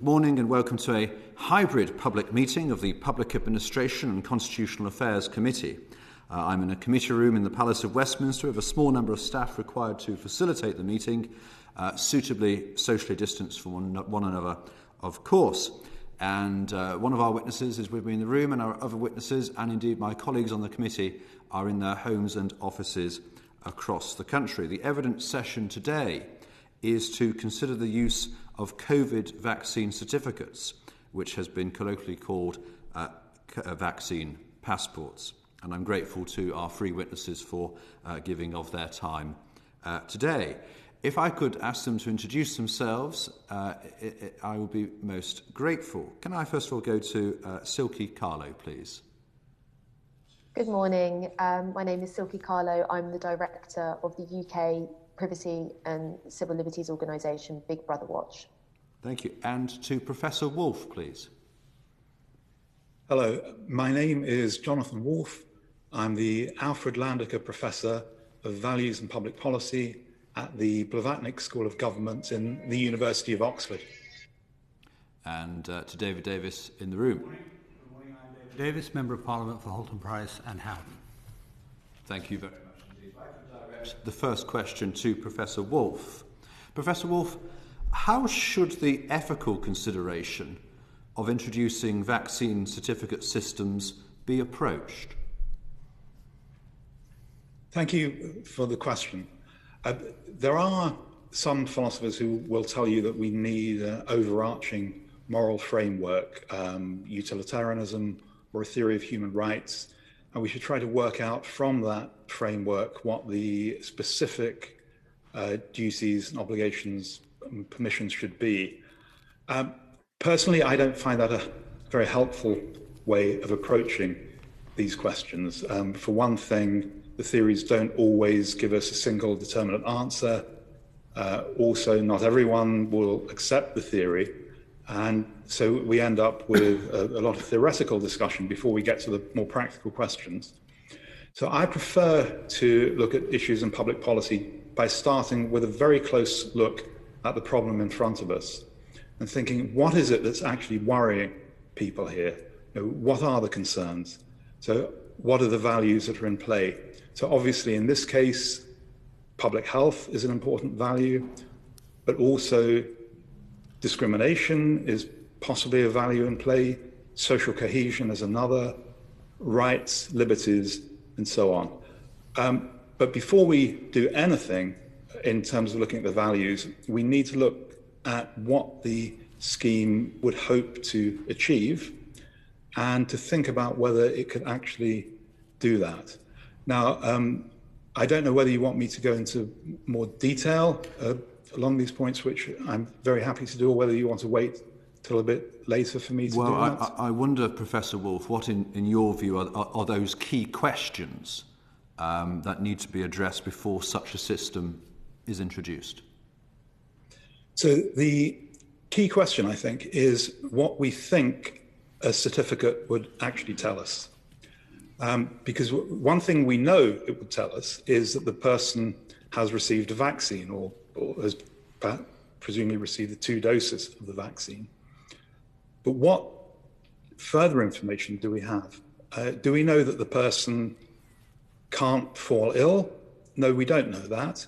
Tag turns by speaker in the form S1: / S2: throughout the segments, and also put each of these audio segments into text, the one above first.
S1: Morning and welcome to a hybrid public meeting of the Public Administration and Constitutional Affairs Committee. I'm in a committee room in the Palace of Westminster with a small number of staff required to facilitate the meeting, suitably socially distanced from one another, of course. And one of our witnesses is with me in the room, and our other witnesses, and indeed my colleagues on the committee, are in their homes and offices across the country. The evidence session today is to consider the use of COVID vaccine certificates, which has been colloquially called vaccine passports. And I'm grateful to our three witnesses for giving of their time today. If I could ask them to introduce themselves, I would be most grateful. Can I first of all go to Silkie Carlo, please?
S2: Good morning. My name is Silkie Carlo. I'm the director of the UK Privacy and Civil Liberties organisation, Big Brother Watch.
S1: Thank you. And to Professor Wolff, please.
S3: Hello, my name is Jonathan Wolff. I'm the Alfred Landecker Professor of Values and Public Policy at the Blavatnik School of Government in the University of Oxford.
S1: And to David Davis in the room.
S4: Good morning. I'm David Davis, Member of Parliament for Halton Price and Howden.
S1: Thank you very much indeed. If I could direct the first question to Professor Wolff. Professor Wolff, how should the ethical consideration of introducing vaccine certificate systems be approached?
S3: Thank you for the question. There are some philosophers who will tell you that we need an overarching moral framework, utilitarianism or a theory of human rights, and we should try to work out from that framework what the specific duties and obligations and permissions should be. Personally, I don't find that a very helpful way of approaching these questions. For one thing, the theories don't always give us a single determinate answer. Also, not everyone will accept the theory. And so we end up with a lot of theoretical discussion before we get to the more practical questions. So I prefer to look at issues in public policy by starting with a very close look at the problem in front of us and thinking, what is it that's actually worrying people here? You know, what are the concerns? So what are the values that are in play? So obviously in this case, public health is an important value, but also discrimination is possibly a value in play, social cohesion is another, rights, liberties, and so on. But before we do anything in terms of looking at the values, we need to look at what the scheme would hope to achieve and to think about whether it could actually do that. Now, I don't know whether you want me to go into more detail along these points, which I'm very happy to do, or whether you want to wait till a bit later for me to do that.
S1: Well, I wonder, Professor Wolff, what in your view are those key questions that need to be addressed before such a system is introduced?
S3: So the key question, I think, is what we think a certificate would actually tell us. Because one thing we know it would tell us is that the person has received a vaccine or has presumably received the 2 doses of the vaccine. But what further information do we have? Do we know that the person can't fall ill? No, we don't know that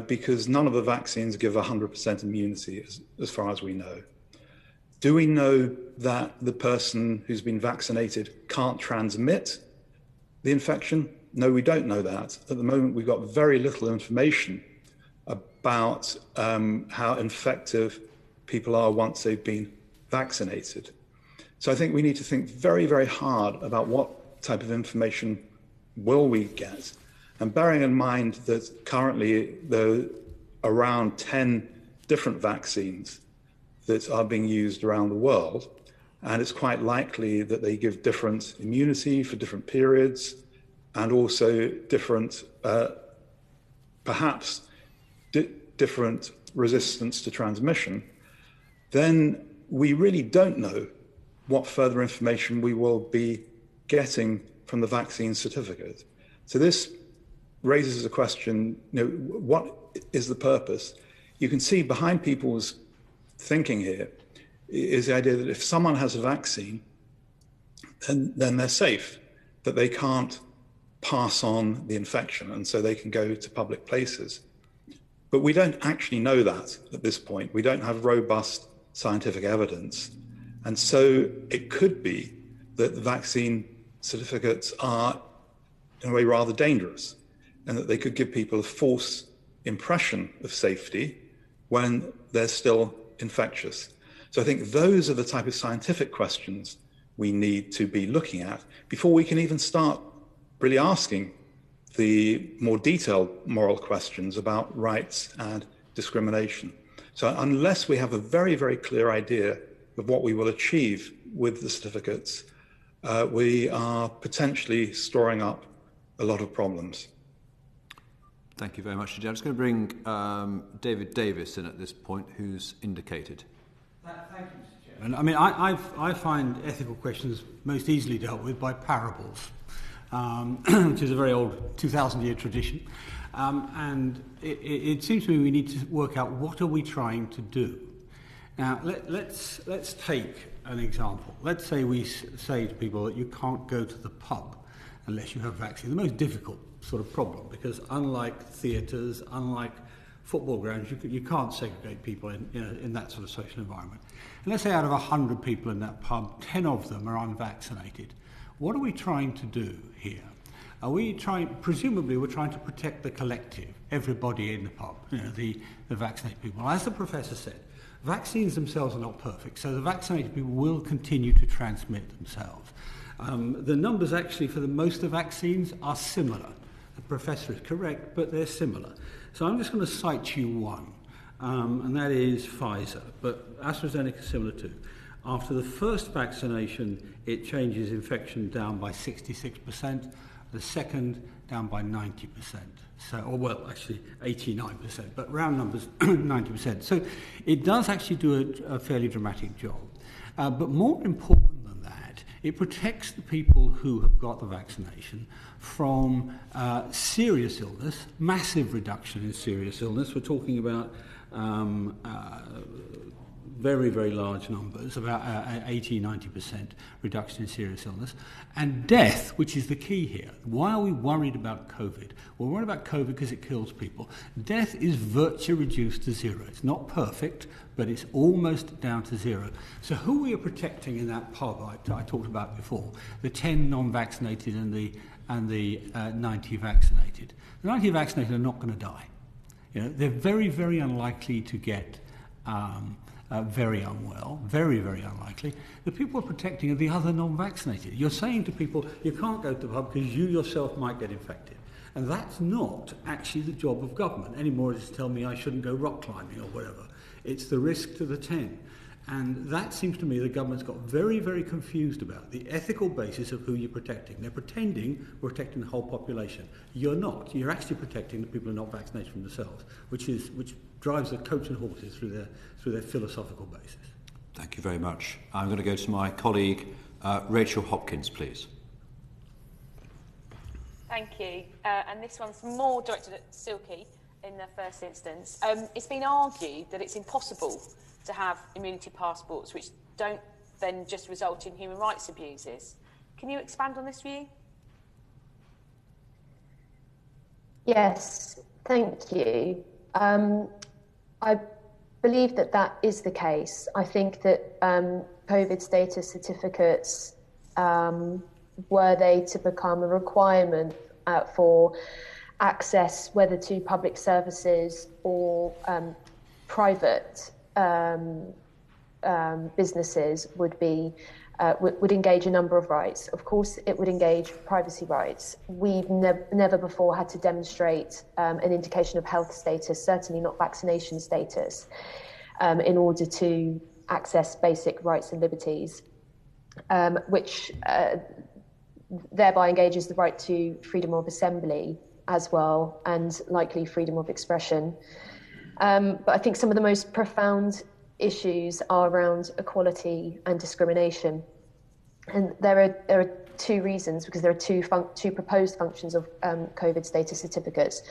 S3: because none of the vaccines give 100% immunity as far as we know. Do we know that the person who's been vaccinated can't transmit the infection? No, we don't know that. At the moment, we've got very little information about how infective people are once they've been vaccinated. So I think we need to think very, very hard about what type of information will we get. And bearing in mind that currently there are around 10 different vaccines that are being used around the world, and it's quite likely that they give different immunity for different periods and also different, perhaps different resistance to transmission, then we really don't know what further information we will be getting from the vaccine certificate. So this raises a question, what is the purpose? You can see behind people's thinking here is the idea that if someone has a vaccine, then they're safe, that they can't pass on the infection, and so they can go to public places. But we don't actually know that at this point. We don't have robust scientific evidence. And so it could be that the vaccine certificates are, in a way, rather dangerous, and that they could give people a false impression of safety when they're still infectious. So I think those are the type of scientific questions we need to be looking at before we can even start really asking the more detailed moral questions about rights and discrimination. So unless we have a very, very clear idea of what we will achieve with the certificates, we are potentially storing up a lot of problems.
S1: Thank you very much, Jay. I'm just going to bring David Davis in at this point, who's indicated.
S4: Thank you, Mr. Chairman. I mean, I find ethical questions most easily dealt with by parables, which is a very old 2,000-year tradition. And it seems to me we need to work out what are we trying to do. Now, let's take an example. Let's say we say to people that you can't go to the pub unless you have a vaccine. The most difficult sort of problem, because unlike theatres, unlike football grounds, you can't segregate people in that sort of social environment. And let's say out of 100 people in that pub, 10 of them are unvaccinated. What are we trying to do here? Are we trying, presumably we're trying to protect the collective, everybody in the pub, the vaccinated people. As the professor said, vaccines themselves are not perfect, so the vaccinated people will continue to transmit themselves. The numbers actually for the most of vaccines are similar. The professor is correct, but they're similar. So I'm just going to cite you one, and that is Pfizer, but AstraZeneca is similar too. After the first vaccination, it changes infection down by 66%, the second down by 90%. So, or well, actually 89%, but round numbers, 90%. So it does actually do a fairly dramatic job. But more important than that, it protects the people who have got the vaccination from serious illness, massive reduction in serious illness. We're talking about very, very large numbers, about 80-90% reduction in serious illness. And death, which is the key here. Why are we worried about COVID? We're worried about COVID because it kills people. Death is virtually reduced to zero. It's not perfect, but it's almost down to zero. So who we are protecting in that pub I talked about before, the 10 non-vaccinated and the 90 vaccinated. The 90 vaccinated are not going to die. They're very, very unlikely to get very unwell, very, very unlikely. The people we're protecting are the other non-vaccinated. You're saying to people, you can't go to the pub because you yourself might get infected. And that's not actually the job of government, any more as to tell me I shouldn't go rock climbing or whatever. It's the risk to the 10. And that seems to me the government's got very, very confused about the ethical basis of who you're protecting. They're pretending we're protecting the whole population. You're not. You're actually protecting the people who are not vaccinated from themselves, which drives the coach and horses through their philosophical basis.
S1: Thank you very much. I'm going to go to my colleague, Rachel Hopkins, please.
S5: Thank you. And this one's more directed at Silkie in the first instance. It's been argued that it's impossible to have immunity passports which don't then just result in human rights abuses. Can you expand on this view?
S2: Yes, thank you. I believe that is the case. I think that COVID status certificates, were they to become a requirement for access, whether to public services or private businesses, would engage a number of rights. Of course, it would engage privacy rights. We've never before had to demonstrate an indication of health status, certainly not vaccination status, in order to access basic rights and liberties, which thereby engages the right to freedom of assembly as well, and likely freedom of expression. But I think some of the most profound issues are around equality and discrimination. And there are two reasons, because there are two proposed functions of COVID status certificates.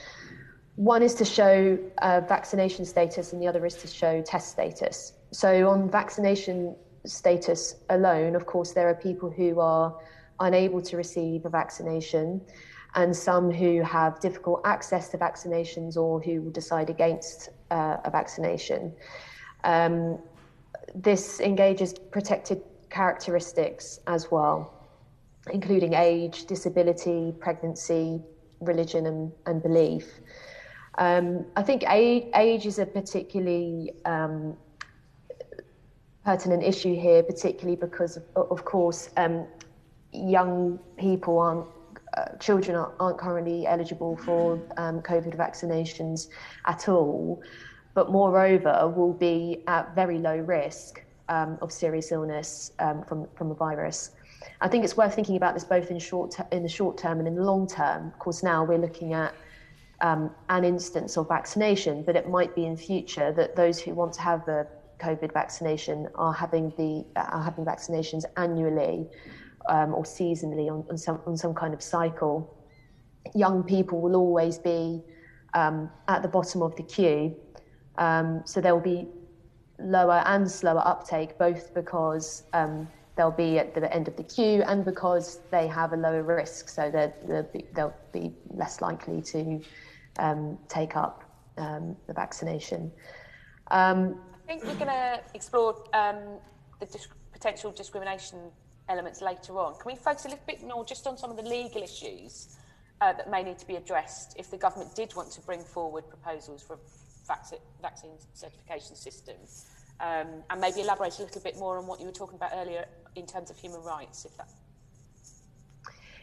S2: One is to show vaccination status and the other is to show test status. So on vaccination status alone, of course, there are people who are unable to receive a vaccination, and some who have difficult access to vaccinations or who will decide against a vaccination. This engages protected characteristics as well, including age, disability, pregnancy, religion, and belief. I think age is a particularly pertinent issue here, particularly because, of course, young people children aren't currently eligible for COVID vaccinations at all, but moreover will be at very low risk of serious illness from the virus. I think it's worth thinking about this both in the short term and in the long term. Of course, now we're looking at an instance of vaccination, but it might be in future that those who want to have the COVID vaccination are having vaccinations annually or seasonally on some kind of cycle. Young people will always be at the bottom of the queue, so there will be lower and slower uptake, both because they'll be at the end of the queue and because they have a lower risk, so they'll be less likely to take up the vaccination.
S5: I think we're going to explore the potential discrimination elements later on. Can we focus a little bit more just on some of the legal issues that may need to be addressed if the government did want to bring forward proposals for a vaccine certification system, and maybe elaborate a little bit more on what you were talking about earlier in terms of human rights, if that...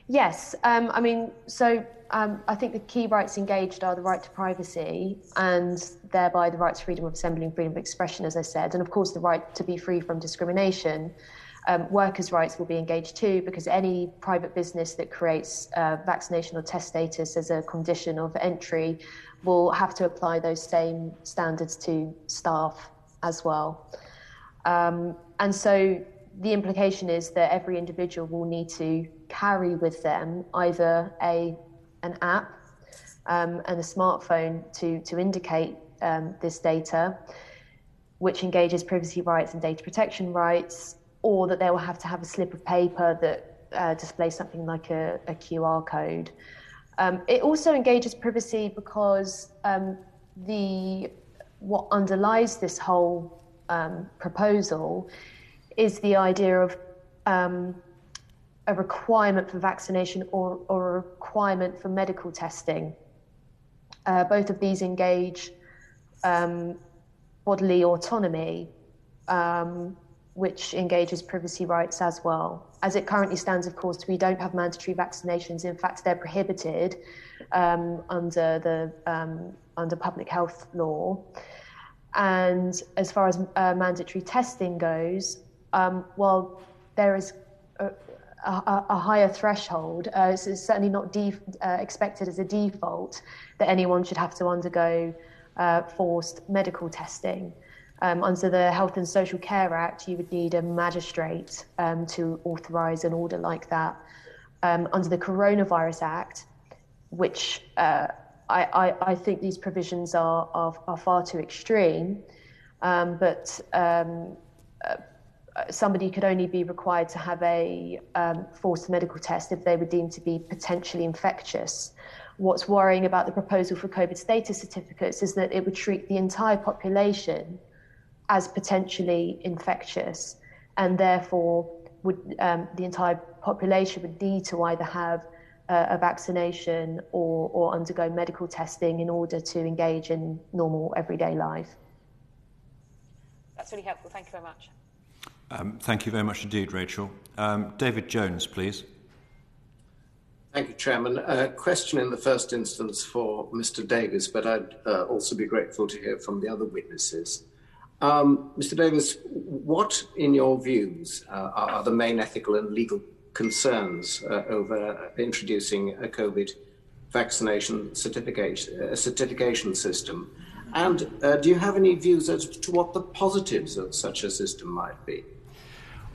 S2: Yes, I mean, so I think the key rights engaged are the right to privacy and thereby the right to freedom of assembly and freedom of expression, as I said, and of course the right to be free from discrimination. Workers' rights will be engaged too, because any private business that creates vaccination or test status as a condition of entry will have to apply those same standards to staff as well. And so the implication is that every individual will need to carry with them either an app and a smartphone to indicate this data, which engages privacy rights and data protection rights, or that they will have to have a slip of paper that displays something like a QR code. It also engages privacy because what underlies this whole proposal is the idea of a requirement for vaccination or a requirement for medical testing. Both of these engage bodily autonomy, which engages privacy rights as well. As it currently stands, of course, we don't have mandatory vaccinations. In fact, they're prohibited under public health law. And as far as mandatory testing goes, well, there is a higher threshold. It's certainly not expected as a default that anyone should have to undergo forced medical testing. Under the Health and Social Care Act, you would need a magistrate to authorise an order like that. Under the Coronavirus Act, which I think these provisions are far too extreme, but somebody could only be required to have a forced medical test if they were deemed to be potentially infectious. What's worrying about the proposal for COVID status certificates is that it would treat the entire population as potentially infectious, and therefore the entire population would need to either have a vaccination or undergo medical testing in order to engage in normal everyday life.
S5: That's really helpful. Thank you very much.
S1: Thank you very much indeed, Rachel. David Jones, please.
S6: Thank you, Chairman. A question in the first instance for Mr. Davis, but I'd also be grateful to hear from the other witnesses. Mr. Davis, what, in your views, are the main ethical and legal concerns over introducing a COVID vaccination certification system? And do you have any views as to what the positives of such a system might be?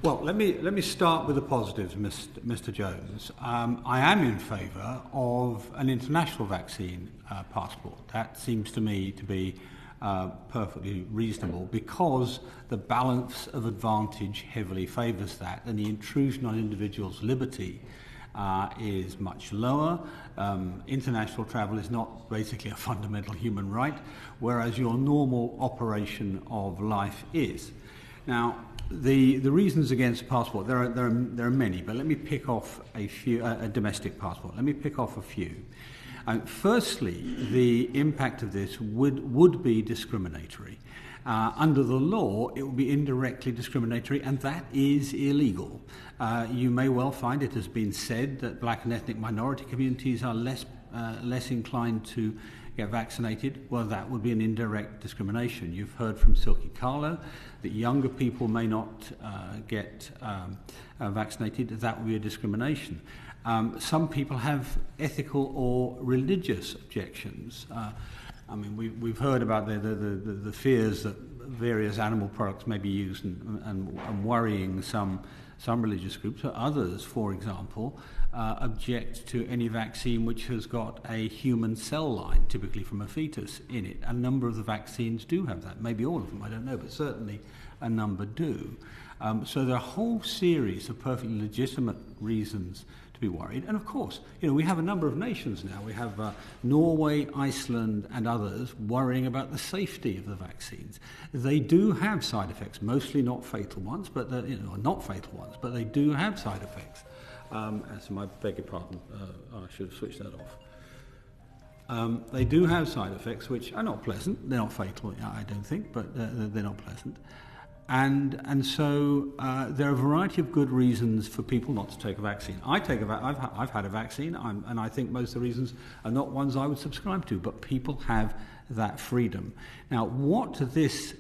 S4: Well, let me start with the positives, Mr. Jones. I am in favour of an international vaccine passport. That seems to me to be perfectly reasonable, because the balance of advantage heavily favours that, and the intrusion on individuals' liberty is much lower. International travel is not basically a fundamental human right, whereas your normal operation of life is. Now, the reasons against passport, there are many, but let me pick off a few. A domestic passport. Let me pick off a few. Firstly, the impact of this would be discriminatory. Under the law, it would be indirectly discriminatory, and that is illegal. You may well find it has been said that black and ethnic minority communities are less inclined to get vaccinated. Well, that would be an indirect discrimination. You've heard from Silkie, Carlo, that younger people may not get vaccinated. That would be a discrimination. Some people have ethical or religious objections. I mean, we've heard about the fears that various animal products may be used and worrying some religious groups. Others, for example, object to any vaccine which has got a human cell line, typically from a fetus, in it. A number of the vaccines do have that. Maybe all of them, I don't know, but certainly a number do. So there are a whole series of perfectly legitimate reasons to be worried. And of course, we have a number of nations now. We have Norway, Iceland and others worrying about the safety of the vaccines. They do have side effects, mostly not fatal ones, but not fatal ones, but they do have side effects. So I beg your pardon, I should have switched that off. They do have side effects which are not pleasant. They're not fatal, I don't think, but they're not pleasant. And so there are a variety of good reasons for people not to take a vaccine. I've had a vaccine, and I think most of the reasons are not ones I would subscribe to, but people have that freedom. Now, what this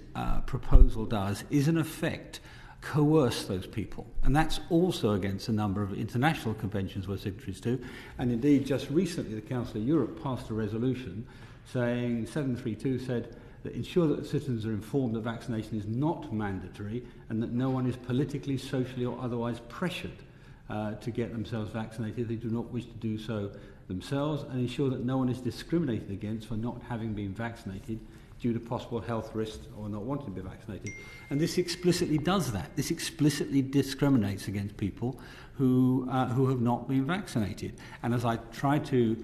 S4: proposal does is, in effect, coerce those people. And that's also against a number of international conventions we're signatories to. And indeed, just recently, the Council of Europe passed a resolution saying, 732 said, that ensure that the citizens are informed that vaccination is not mandatory and that no one is politically, socially or otherwise pressured to get themselves vaccinated if they do not wish to do so themselves, and ensure that no one is discriminated against for not having been vaccinated due to possible health risks or not wanting to be vaccinated. And this explicitly does that. This explicitly discriminates against people who have not been vaccinated. And as I tried to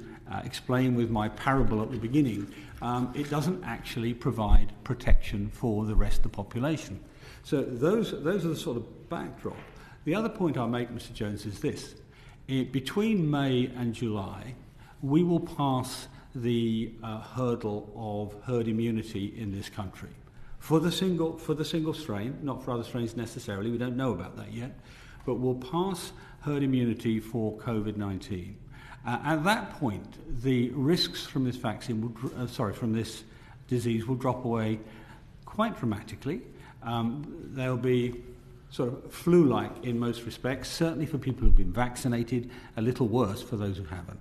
S4: explain with my parable at the beginning, it doesn't actually provide protection for the rest of the population. So those are the sort of backdrop. The other point I'll make, Mr. Jones, is this. Between May and July, we will pass the hurdle of herd immunity in this country. For the single strain, not for other strains necessarily, we don't know about that yet, but we'll pass herd immunity for COVID-19. At that point, the risks from this vaccine, from this disease, will drop away quite dramatically. They'll be sort of flu-like in most respects, certainly for people who've been vaccinated, a little worse for those who haven't.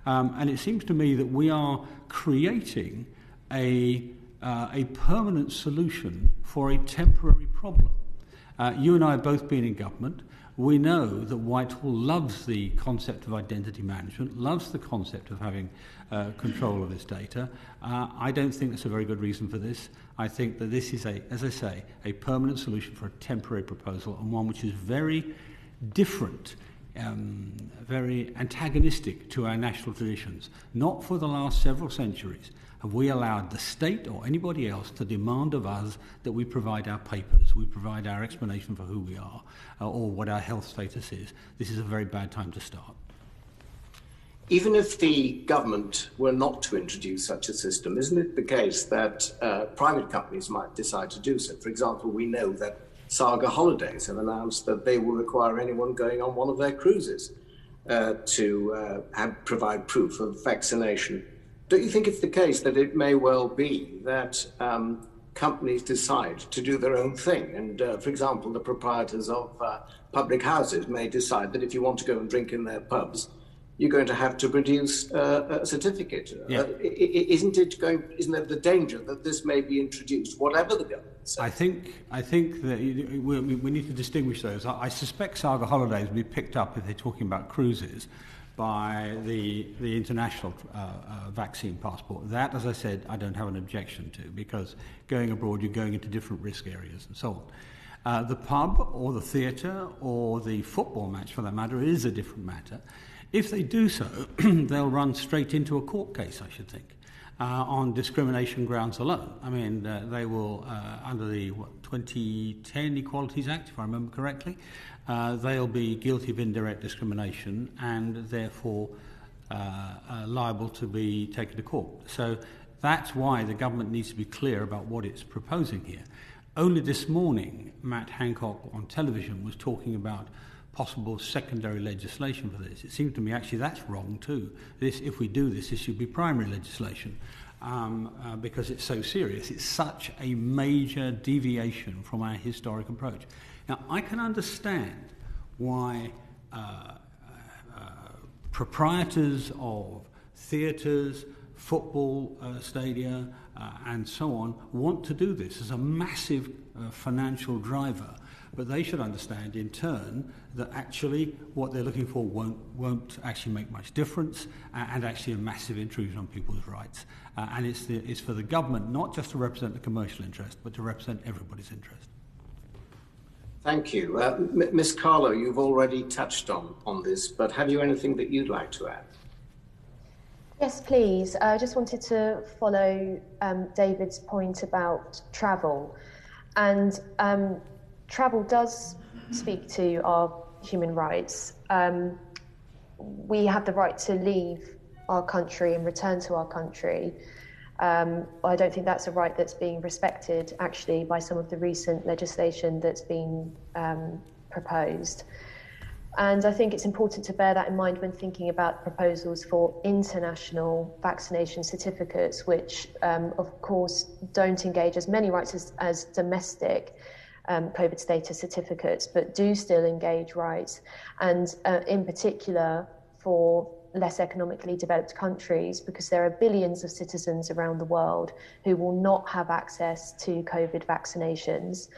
S4: And it seems to me that we are creating a permanent solution for a temporary problem. You and I have both been in government. We know that Whitehall loves the concept of identity management, loves the concept of having control of its data. I don't think that's a very good reason for this. I think that this is, as I say, a permanent solution for a temporary proposal, and one which is very different, very antagonistic to our national traditions. Not for the last several centuries have we allowed the state or anybody else to demand of us that we provide our papers, we provide our explanation for who we are, or what our health status is. This is a very bad time to start.
S6: Even if the government were not to introduce such a system, isn't it the case that private companies might decide to do so? For example, we know that Saga Holidays have announced that they will require anyone going on one of their cruises to provide proof of vaccination. Don't you think it's the case that it may well be that companies decide to do their own thing? And for example, the proprietors of public houses may decide that if you want to go and drink in their pubs, you're going to have to produce a certificate.
S4: Yeah.
S6: Isn't there the danger that this may be introduced, whatever the government says?
S4: I think that we need to distinguish those. I suspect Saga Holidays will be picked up if they're talking about cruises, by the international vaccine passport. That, as I said, I don't have an objection to, because going abroad, you're going into different risk areas and so on. The pub or the theatre or the football match, for that matter, is a different matter. If they do so, they'll run straight into a court case, I should think, on discrimination grounds alone. I mean, they will, under the 2010 Equalities Act, if I remember correctly, they'll be guilty of indirect discrimination and therefore liable to be taken to court. So that's why the government needs to be clear about what it's proposing here. Only this morning, Matt Hancock on television was talking about possible secondary legislation for this. It seems to me actually that's wrong too. If we do this, this should be primary legislation because it's so serious. It's such a major deviation from our historic approach. Now, I can understand why proprietors of theatres, football stadia, and so on want to do this as a massive financial driver. But they should understand in turn that actually what they're looking for won't actually make much difference and actually a massive intrusion on people's rights. And it's for the government not just to represent the commercial interest, but to represent everybody's interest.
S6: Thank you. Ms. Carlo, you've already touched on this, but have you anything that you'd like to add?
S2: Yes, please. I just wanted to follow David's point about travel. And travel does speak to our human rights. We have the right to leave our country and return to our country. I don't think that's a right that's being respected, actually, by some of the recent legislation that's been proposed. And I think it's important to bear that in mind when thinking about proposals for international vaccination certificates, which, of course, don't engage as many rights as domestic COVID status certificates, but do still engage rights. And in particular, for less economically developed countries, because there are billions of citizens around the world who will not have access to COVID vaccinations.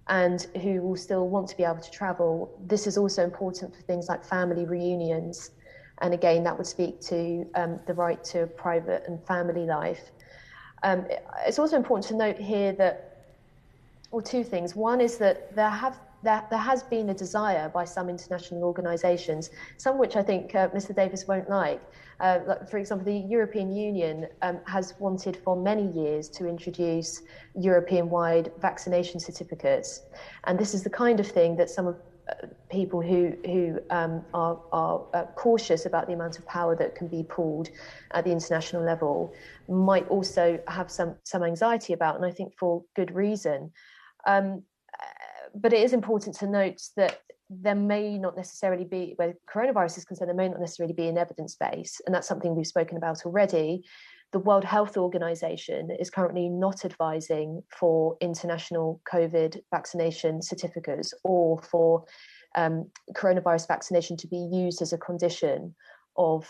S2: And who will still want to be able to travel. This is also important for things like family reunions. And again, that would speak to the right to private and family life. It's also important to note here that, well, two things. One is that there has been a desire by some international organisations, some which I think Mr. Davis won't like. For example, the European Union has wanted for many years to introduce European-wide vaccination certificates. And this is the kind of thing that some of people who are cautious about the amount of power that can be pulled at the international level might also have some anxiety about, and I think for good reason. But it is important to note that there may not necessarily be, where coronavirus is concerned, there may not necessarily be an evidence base, and that's something we've spoken about already. The World Health Organization is currently not advising for international COVID vaccination certificates or for coronavirus vaccination to be used as a condition of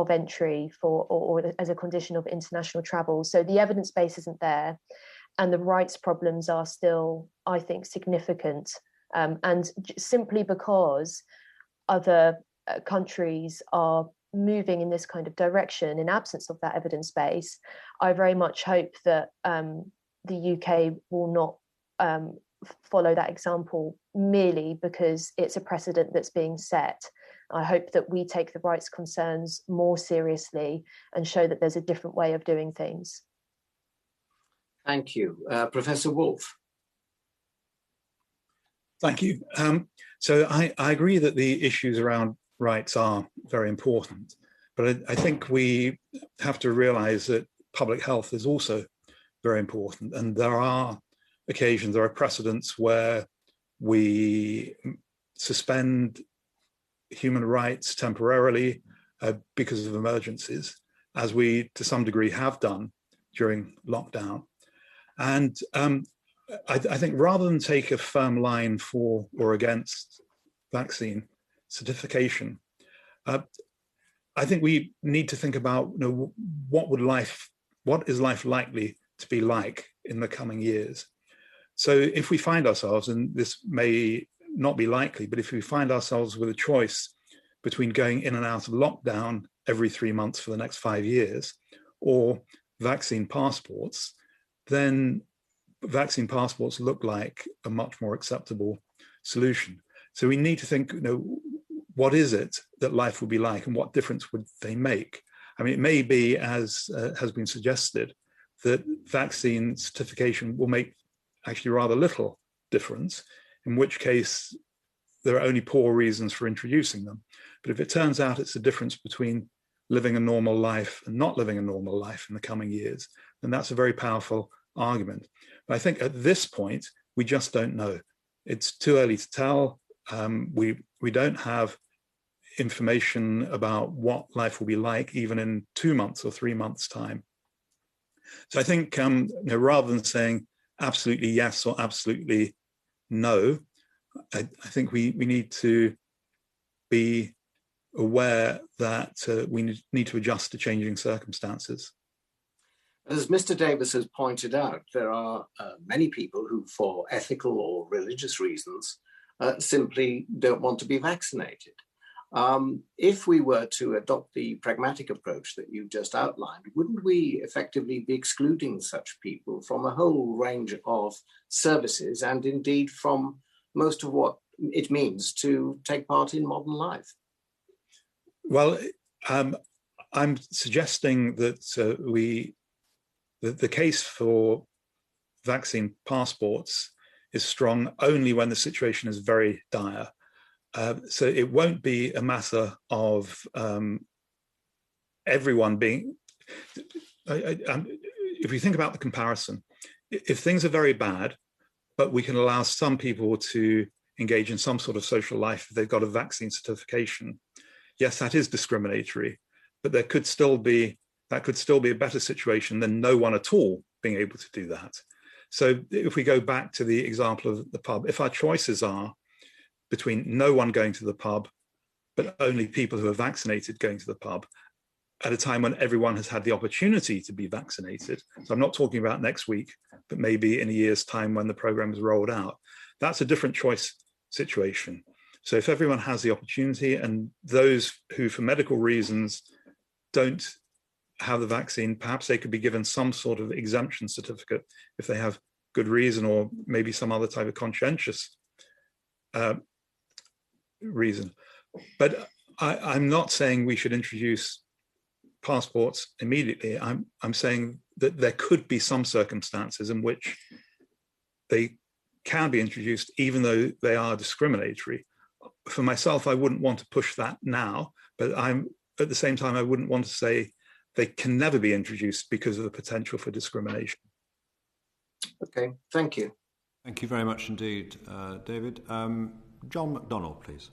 S2: entry for or as a condition of international travel. So the evidence base isn't there. And the rights problems are still, I think, significant. And simply because other countries are moving in this kind of direction, in absence of that evidence base, I very much hope that the UK will not follow that example merely because it's a precedent that's being set. I hope that we take the rights concerns more seriously and show that there's a different way of doing things.
S6: Thank you. Professor Wolff.
S3: Thank you. So I agree that the issues around rights are very important, but I think we have to realize that public health is also very important. And there are occasions, there are precedents where we suspend human rights temporarily because of emergencies, as we to some degree have done during lockdown. And I think rather than take a firm line for or against vaccine certification, I think we need to think about, what is life likely to be like in the coming years. So if we find ourselves, and this may not be likely, but if we find ourselves with a choice between going in and out of lockdown every 3 months for the next 5 years or vaccine passports, then vaccine passports look like a much more acceptable solution. So we need to think, what is it that life will be like and what difference would they make? I mean, it may be, as has been suggested, that vaccine certification will make actually rather little difference, in which case there are only poor reasons for introducing them. But if it turns out it's the difference between living a normal life and not living a normal life in the coming years, then that's a very powerful argument. But I think at this point, we just don't know. It's too early to tell. We don't have information about what life will be like even in 2 months or 3 months' time. So I think rather than saying absolutely yes or absolutely no, I think we need to be aware that we need to adjust to changing circumstances.
S6: As Mr. Davis has pointed out, there are many people who, for ethical or religious reasons, simply don't want to be vaccinated. If we were to adopt the pragmatic approach that you just outlined, wouldn't we effectively be excluding such people from a whole range of services and indeed from most of what it means to take part in modern life?
S3: Well, I'm suggesting that the case for vaccine passports is strong only when the situation is very dire. So it won't be a matter of everyone being, if we think about the comparison, if things are very bad, but we can allow some people to engage in some sort of social life if they've got a vaccine certification, yes, that is discriminatory, but that could still be a better situation than no one at all being able to do that. So if we go back to the example of the pub, if our choices are between no one going to the pub, but only people who are vaccinated going to the pub at a time when everyone has had the opportunity to be vaccinated. So I'm not talking about next week, but maybe in a year's time when the program is rolled out. That's a different choice situation. So if everyone has the opportunity and those who for medical reasons don't have the vaccine, perhaps they could be given some sort of exemption certificate if they have good reason or maybe some other type of conscientious reason. But I'm not saying we should introduce passports immediately. I'm saying that there could be some circumstances in which they can be introduced even though they are discriminatory. For myself, I wouldn't want to push that now, but at the same time, I wouldn't want to say they can never be introduced because of the potential for discrimination.
S6: Okay, thank you.
S1: Thank you very much indeed, David. John McDonnell, please.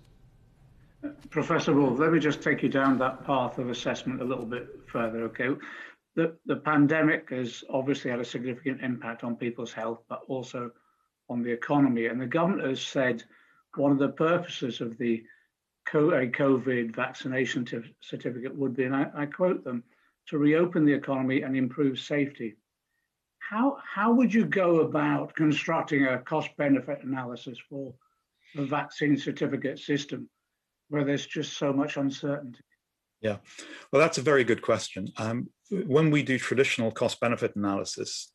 S7: Professor Wolff, let me just take you down that path of assessment a little bit further, okay? The pandemic has obviously had a significant impact on people's health, but also on the economy. And the government has said one of the purposes of the COVID vaccination certificate would be, and I quote them, to reopen the economy and improve safety. How would you go about constructing a cost-benefit analysis for the vaccine certificate system where there's just so much uncertainty?
S3: Yeah, well, that's a very good question. When we do traditional cost-benefit analysis,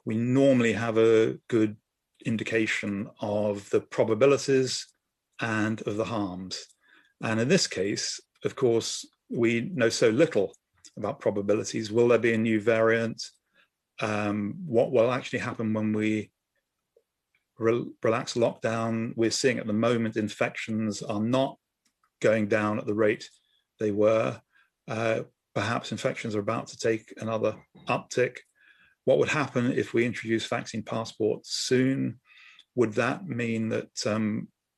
S3: we normally have a good indication of the probabilities and of the harms. And in this case, of course, we know so little about probabilities. Will there be a new variant? What will actually happen when we relax lockdown? We're seeing at the moment infections are not going down at the rate they were. Perhaps infections are about to take another uptick. What would happen if we introduce vaccine passports soon? Would that mean that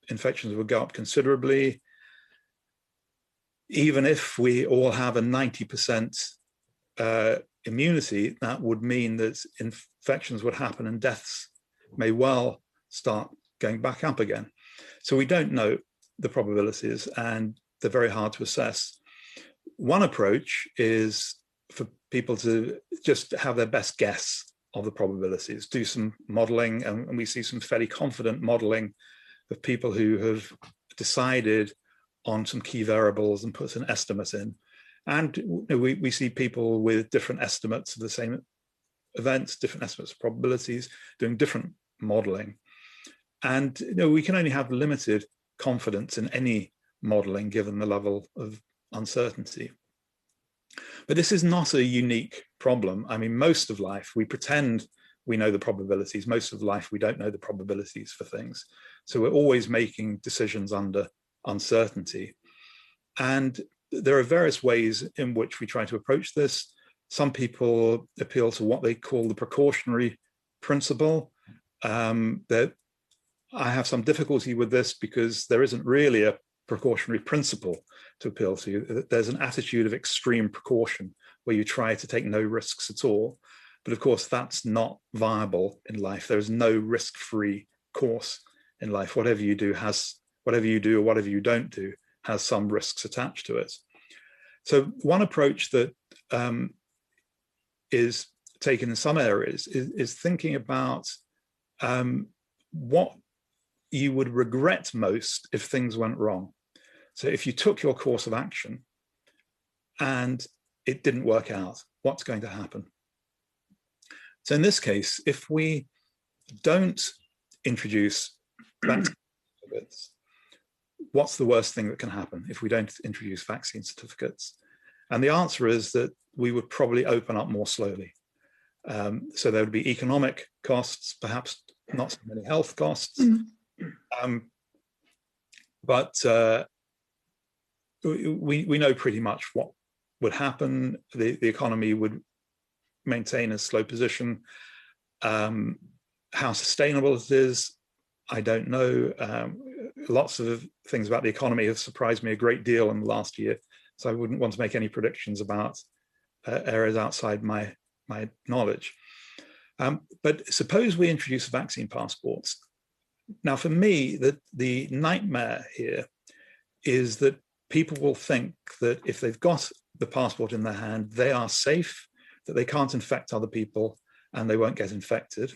S3: infections would go up considerably? Even if we all have a 90% immunity, that would mean that infections would happen and deaths may well start going back up again. So we don't know the probabilities and they're very hard to assess. One approach is for people to just have their best guess of the probabilities, do some modeling, and we see some fairly confident modeling of people who have decided on some key variables and puts an estimate in. And we see people with different estimates of the same events, different estimates of probabilities, doing different modeling. And we can only have limited confidence in any modeling given the level of uncertainty. But this is not a unique problem. I mean, most of life, we pretend we know the probabilities. Most of life, we don't know the probabilities for things. So we're always making decisions under uncertainty. And there are various ways in which we try to approach this. Some people appeal to what they call the precautionary principle. That I have some difficulty with this because there isn't really a precautionary principle to appeal to. There's an attitude of extreme precaution where you try to take no risks at all. But of course, that's not viable in life. There is no risk-free course in life. Whatever you do or whatever you don't do has some risks attached to it. So one approach that is taken in some areas is thinking about what you would regret most if things went wrong. So if you took your course of action and it didn't work out, what's going to happen? So in this case, if we don't introduce vaccine certificates, what's the worst thing that can happen if we don't introduce vaccine certificates? And the answer is that we would probably open up more slowly. So there would be economic costs, perhaps not so many health costs. But we know pretty much what would happen. The economy would maintain a slow position. How sustainable it is, I don't know. Lots of things about the economy have surprised me a great deal in the last year. So I wouldn't want to make any predictions about areas outside my knowledge. But suppose we introduce vaccine passports. Now, for me, the nightmare here is that people will think that if they've got the passport in their hand, they are safe, that they can't infect other people and they won't get infected.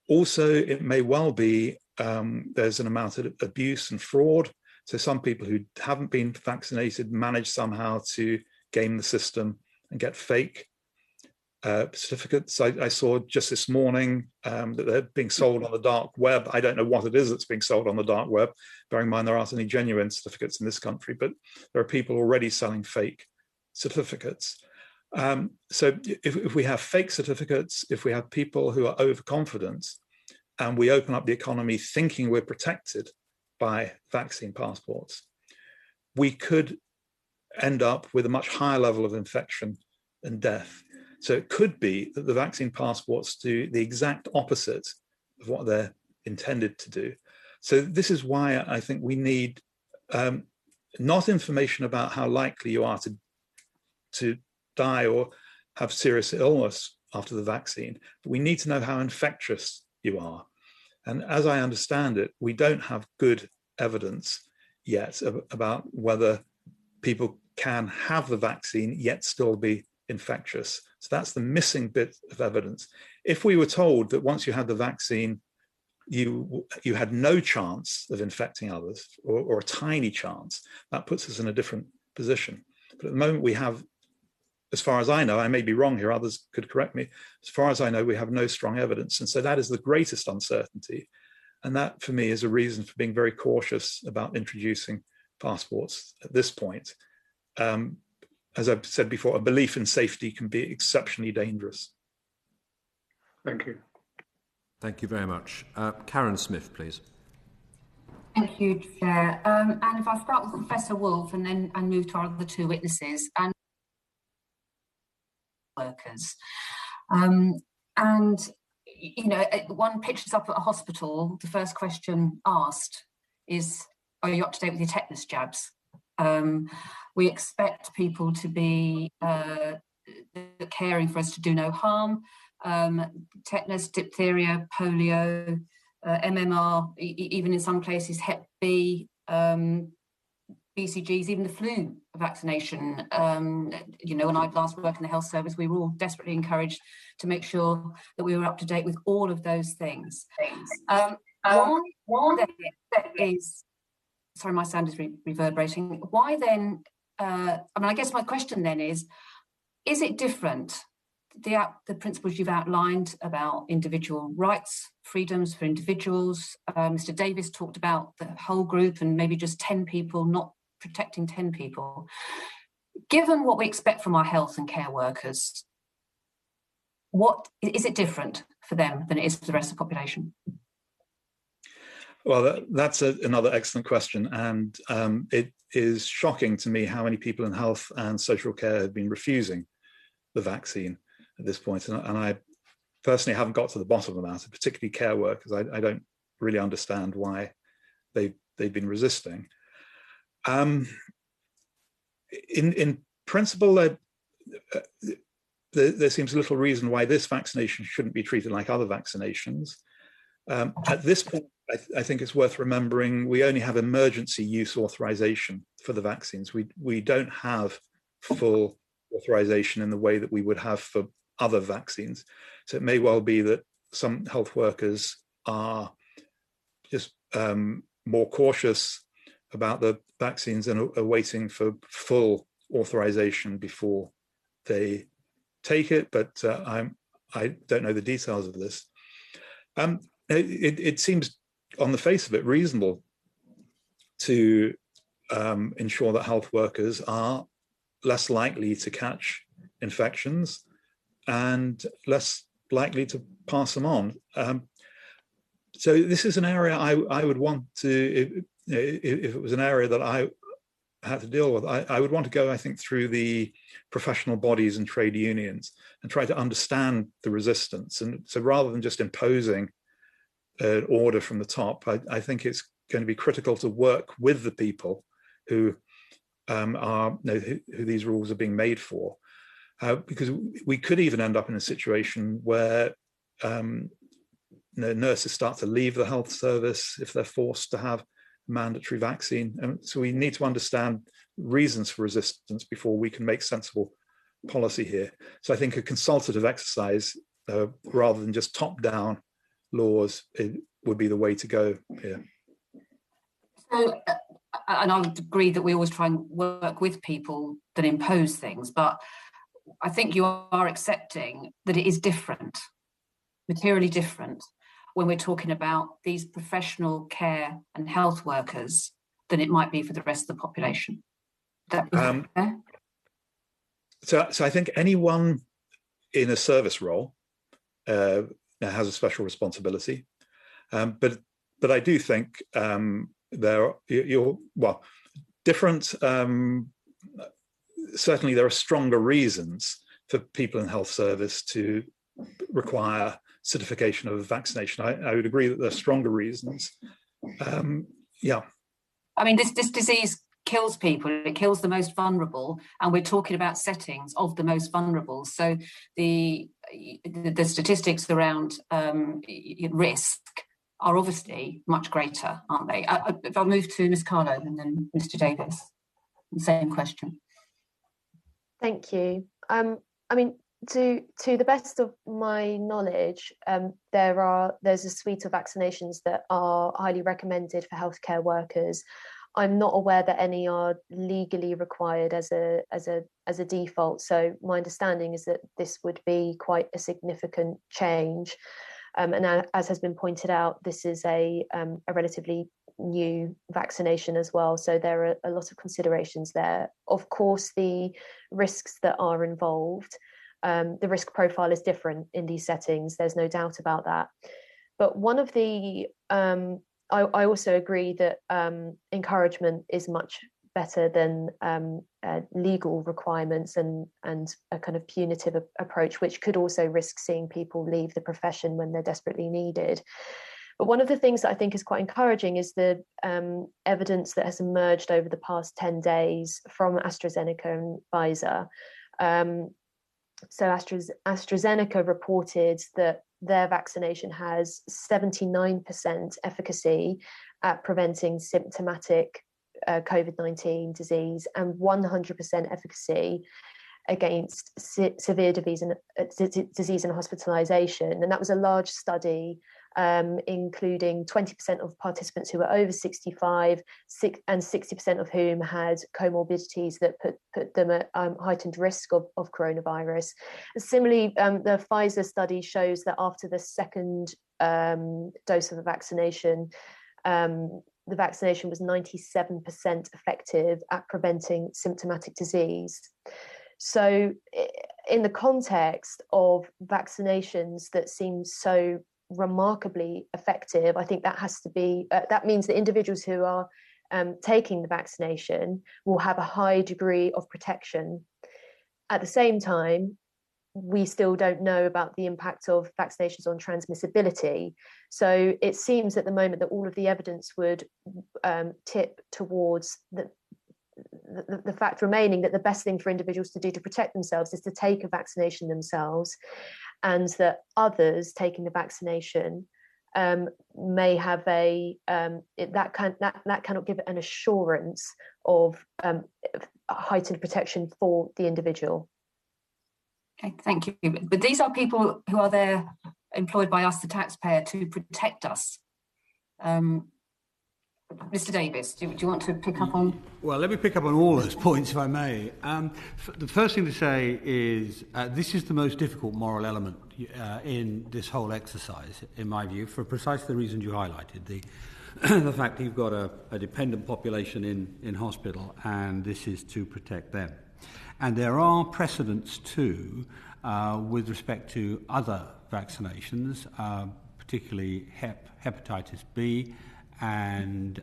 S3: Also, it may well be there's an amount of abuse and fraud. So some people who haven't been vaccinated manage somehow to game the system and get fake certificates. I saw just this morning that they're being sold on the dark web. I don't know what it is that's being sold on the dark web, bearing in mind there aren't any genuine certificates in this country, but there are people already selling fake certificates. So if we have fake certificates, if we have people who are overconfident, and we open up the economy thinking we're protected by vaccine passports, we could end up with a much higher level of infection and death. So it could be that the vaccine passports do the exact opposite of what they're intended to do. So this is why I think we need not information about how likely you are to die or have serious illness after the vaccine, but we need to know how infectious you are. And as I understand it, we don't have good evidence yet about whether people can have the vaccine yet still be infectious. So that's the missing bit of evidence. If we were told that once you had the vaccine, you had no chance of infecting others or a tiny chance, that puts us in a different position. But at the moment we have, as far as I know, I may be wrong here, others could correct me, as far as I know, we have no strong evidence. And so that is the greatest uncertainty. And that, for me, is a reason for being very cautious about introducing passports at this point. As I've said before, a belief in safety can be exceptionally dangerous.
S7: Thank you.
S1: Thank you very much. Karen Smith, please.
S8: Thank you, Chair. And if I start with Professor Wolff and then move to our other two witnesses and workers. And, you know, one pitches up at a hospital, the first question asked is, are you up to date with your tetanus jabs? We expect people to be caring for us to do no harm. Tetanus, diphtheria, polio, MMR, even in some places Hep B, BCGs, even the flu vaccination. You know, when I last worked in the health service, we were all desperately encouraged to make sure that we were up to date with all of those things. There is sorry, my sound is reverberating. Why then, I guess my question then is it different? The principles you've outlined about individual rights, freedoms for individuals. Mr. Davis talked about the whole group and maybe just 10 people, not protecting 10 people. Given what we expect from our health and care workers, what is it different for them than it is for the rest of the population?
S3: Well, that's another excellent question. And it is shocking to me how many people in health and social care have been refusing the vaccine at this point. And I personally haven't got to the bottom of that, particularly care workers. I don't really understand why they've been resisting. In principle, there seems little reason why this vaccination shouldn't be treated like other vaccinations. At this point, I think it's worth remembering we only have emergency use authorization for the vaccines. We don't have full authorization in the way that we would have for other vaccines. So it may well be that some health workers are just more cautious about the vaccines and are waiting for full authorization before they take it. But I don't know the details of this. It seems on the face of it reasonable to ensure that health workers are less likely to catch infections and less likely to pass them on. So this is an area I would want to, if it was an area that I had to deal with, I would want to go, I think, through the professional bodies and trade unions and try to understand the resistance. And so rather than just imposing an order from the top, I think it's going to be critical to work with the people who who these rules are being made for, because we could even end up in a situation where nurses start to leave the health service if they're forced to have mandatory vaccine. And so we need to understand reasons for resistance before we can make sensible policy here. So I think a consultative exercise, rather than just top-down laws, it would be the way to go here.
S8: So, and I would agree that we always try and work with people that impose things, but I think you are accepting that it is different, materially different, when we're talking about these professional care and health workers than it might be for the rest of the population.
S3: So I think anyone in a service role has a special responsibility, but I do think different. Certainly, there are stronger reasons for people in health service to require certification of vaccination. I would agree that there are stronger reasons. Yeah.
S8: I mean, this disease kills people. It kills the most vulnerable, and we're talking about settings of the most vulnerable. So the statistics around risk are obviously much greater, aren't they? If I move to Ms. Carlo and then Mr. Davis, same question.
S2: Thank you. I mean, to the best of my knowledge, there's a suite of vaccinations that are highly recommended for healthcare workers. I'm not aware that any are legally required as a default. So my understanding is that this would be quite a significant change. And as has been pointed out, this is a relatively new vaccination as well. So there are a lot of considerations there. Of course, the risks that are involved, the risk profile is different in these settings. There's no doubt about that. But one of the, I also agree that encouragement is much better than legal requirements and a kind of punitive approach, which could also risk seeing people leave the profession when they're desperately needed. But one of the things that I think is quite encouraging is the evidence that has emerged over the past 10 days from AstraZeneca and Pfizer. So AstraZeneca reported that their vaccination has 79% efficacy at preventing symptomatic COVID-19 disease and 100% efficacy against severe disease and hospitalization. And that was a large study including 20% of participants who were over 65, and 60% of whom had comorbidities that put them at heightened risk of coronavirus. Similarly, the Pfizer study shows that after the second dose of the vaccination was 97% effective at preventing symptomatic disease. So in the context of vaccinations that seem so remarkably effective, I think that has to be, that means that individuals who are taking the vaccination will have a high degree of protection. At the same time, we still don't know about the impact of vaccinations on transmissibility. So it seems at the moment that all of the evidence would tip towards the fact remaining that the best thing for individuals to do to protect themselves is to take a vaccination themselves, and that others taking the vaccination may have that cannot give an assurance of heightened protection for the individual.
S8: Okay, thank you. But these are people who are there employed by us, the taxpayer, to protect us. Mr. Davis, do you want to pick up on?
S4: Well, let me pick up on all those points, if I may. The first thing to say is this is the most difficult moral element in this whole exercise, in my view, for precisely the reasons you highlighted. The fact that you've got a dependent population in hospital, and this is to protect them. And there are precedents too with respect to other vaccinations, particularly hepatitis B and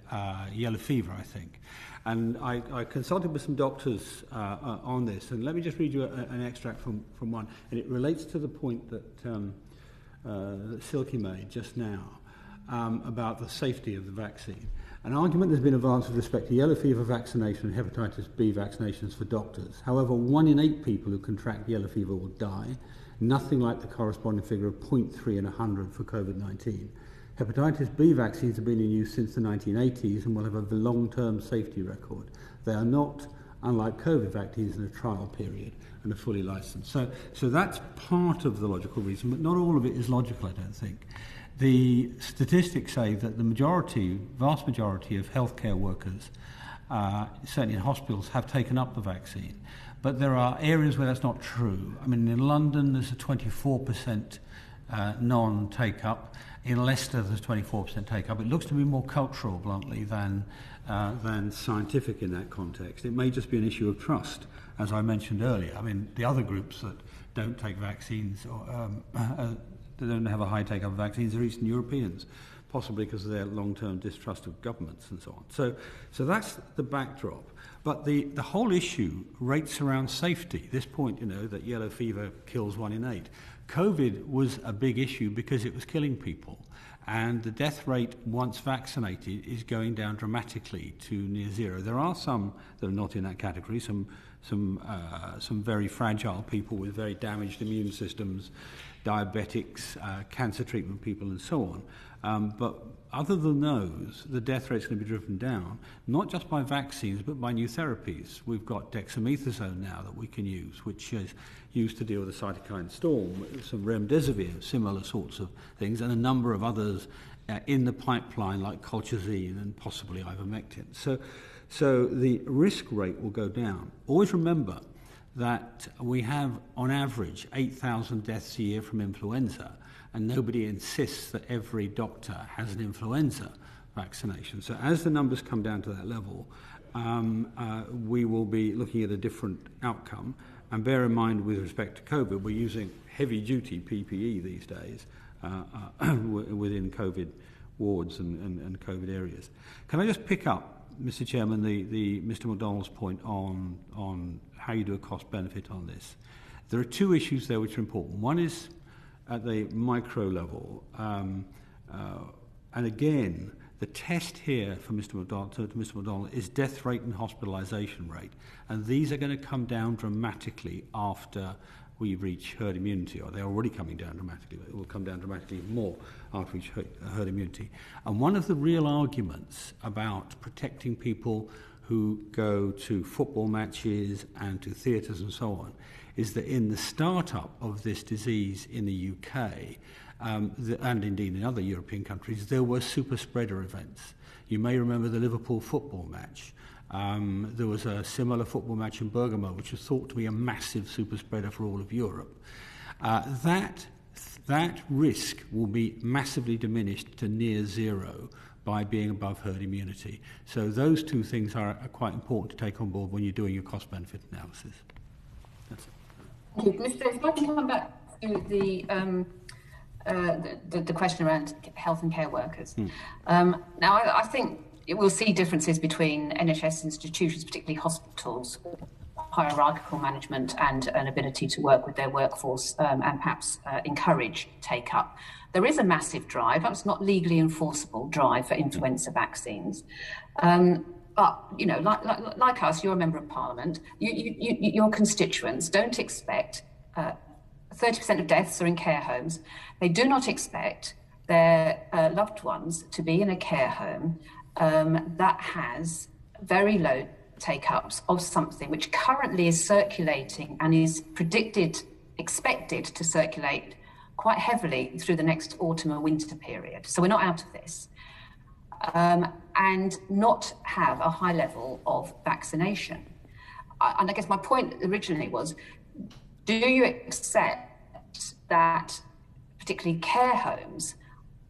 S4: yellow fever, I think. And I consulted with some doctors on this, and let me just read you an extract from one. And it relates to the point that Silkie made just now about the safety of the vaccine. An argument has been advanced with respect to yellow fever vaccination and hepatitis B vaccinations for doctors. However, 1 in 8 people who contract yellow fever will die, nothing like the corresponding figure of 0.3 in 100 for COVID-19. Hepatitis B vaccines have been in use since the 1980s and will have a long-term safety record. They are not, unlike COVID vaccines, in a trial period and are fully licensed. So that's part of the logical reason, but not all of it is logical, I don't think. The statistics say that the vast majority of healthcare workers, certainly in hospitals, have taken up the vaccine. But there are areas where that's not true. I mean, in London, there's a 24% non-take-up. In Leicester, there's 24% take-up. It looks to be more cultural, bluntly, than scientific in that context. It may just be an issue of trust, as I mentioned earlier. I mean, the other groups that don't take vaccines or they don't have a high take-up of vaccines are Eastern Europeans, possibly because of their long-term distrust of governments and so on. So that's the backdrop. But the whole issue rates around safety. This point, that yellow fever kills 1 in 8. COVID was a big issue because it was killing people. And the death rate, once vaccinated, is going down dramatically to near zero. There are some that are not in that category, some very fragile people with very damaged immune systems, diabetics, cancer treatment people, and so on. But other than those, the death rate is going to be driven down, not just by vaccines, but by new therapies. We've got dexamethasone now that we can use, which is used to deal with the cytokine storm, some remdesivir, similar sorts of things, and a number of others in the pipeline, like colchicine and possibly ivermectin. So the risk rate will go down. Always remember that we have, on average, 8,000 deaths a year from influenza, and nobody insists that every doctor has an influenza vaccination. So as the numbers come down to that level, we will be looking at a different outcome. And bear in mind, with respect to COVID, we're using heavy-duty PPE these days within COVID wards and COVID areas. Can I just pick up, Mr. Chairman, the Mr. McDonald's point on how you do a cost-benefit on this? There are two issues there which are important. One is at the micro level, and again, the test here for Mr. McDonald is death rate and hospitalisation rate, and these are going to come down dramatically after we reach herd immunity, or they're already coming down dramatically, but it will come down dramatically more after we reach herd immunity. And one of the real arguments about protecting people who go to football matches and to theatres and so on is that in the start-up of this disease in the UK, and indeed in other European countries, there were super spreader events. You may remember the Liverpool football match. There was a similar football match in Bergamo, which was thought to be a massive super spreader for all of Europe. That risk will be massively diminished to near zero by being above herd immunity. So those two things are quite important to take on board when you're doing your cost-benefit analysis. That's it.
S8: Thank you. Mr. If I can come back to the question around health and care workers. Now, I think we'll see differences between NHS institutions, particularly hospitals, hierarchical management and an ability to work with their workforce and perhaps encourage take-up. There is a massive drive, it's not legally enforceable drive for influenza vaccines. But, you know, like us, you're a member of Parliament, your constituents don't expect 30% of deaths are in care homes. They do not expect their loved ones to be in a care home that has very low take-ups of something which currently is circulating and is expected to circulate quite heavily through the next autumn and winter period. So we're not out of this. And not have a high level of vaccination. And I guess my point originally was, do you accept that particularly care homes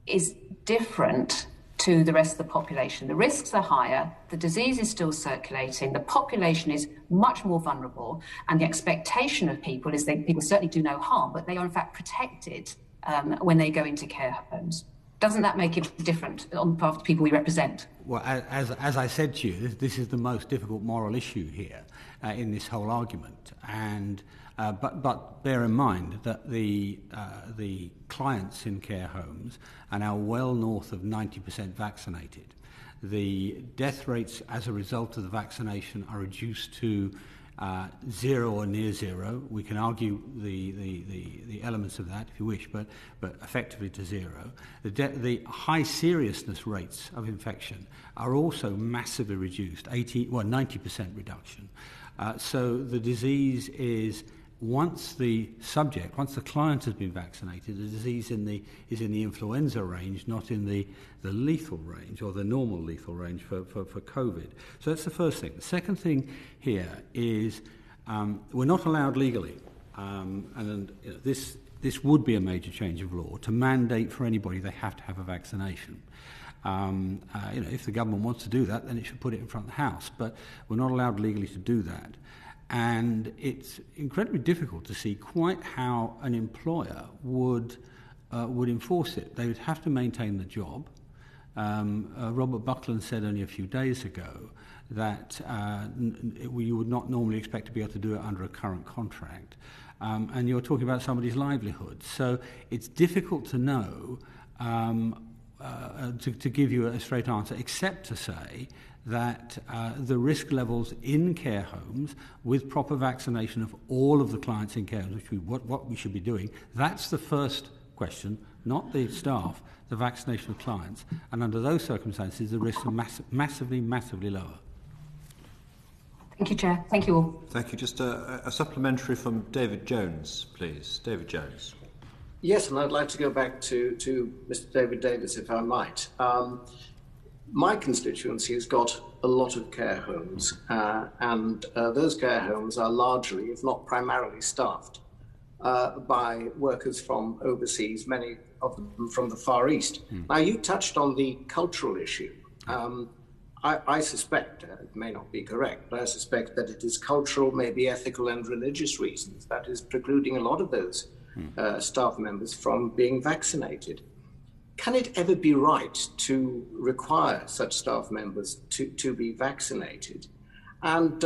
S8: is different to the rest of the population? The risks are higher, the disease is still circulating, the population is much more vulnerable, and the expectation of people is that people certainly do no harm, but they are in fact protected when they go into care homes. Doesn't that make it different on behalf of the people we represent?
S4: Well, as I said to you, this is the most difficult moral issue here in this whole argument. And but bear in mind that the clients in care homes are now well north of 90% vaccinated. The death rates as a result of the vaccination are reduced to zero or near zero. We can argue the elements of that if you wish, but effectively to zero. The high seriousness rates of infection are also massively reduced, 90% reduction. So the disease is, once the client has been vaccinated, the disease is in the influenza range, not in the lethal range or the normal lethal range for COVID. So that's the first thing. The second thing here is we're not allowed legally, and you know, this would be a major change of law to mandate for anybody they have to have a vaccination. You know, if the government wants to do that, then it should put it in front of the House. But we're not allowed legally to do that. And it's incredibly difficult to see quite how an employer would enforce it. They would have to maintain the job. Robert Buckland said only a few days ago that you would not normally expect to be able to do it under a current contract. And you're talking about somebody's livelihood. So it's difficult to know, to give you a straight answer, except to say that the risk levels in care homes with proper vaccination of all of the clients in care homes, what we should be doing, that's the first question, not the staff, the vaccination of clients. And under those circumstances, the risks are massively, massively lower.
S8: Thank you, Chair. Thank you all.
S1: Thank you. Just a supplementary from David Jones, please. David Jones.
S6: Yes, and I'd like to go back to Mr. David Davis, if I might. My constituency has got a lot of care homes, and those care homes are largely, if not primarily, staffed by workers from overseas, many of them from the Far East. Now, you touched on the cultural issue. I suspect, it may not be correct, but I suspect that it is cultural, maybe ethical and religious reasons that is precluding a lot of those staff members from being vaccinated. Can it ever be right to require such staff members to be vaccinated? And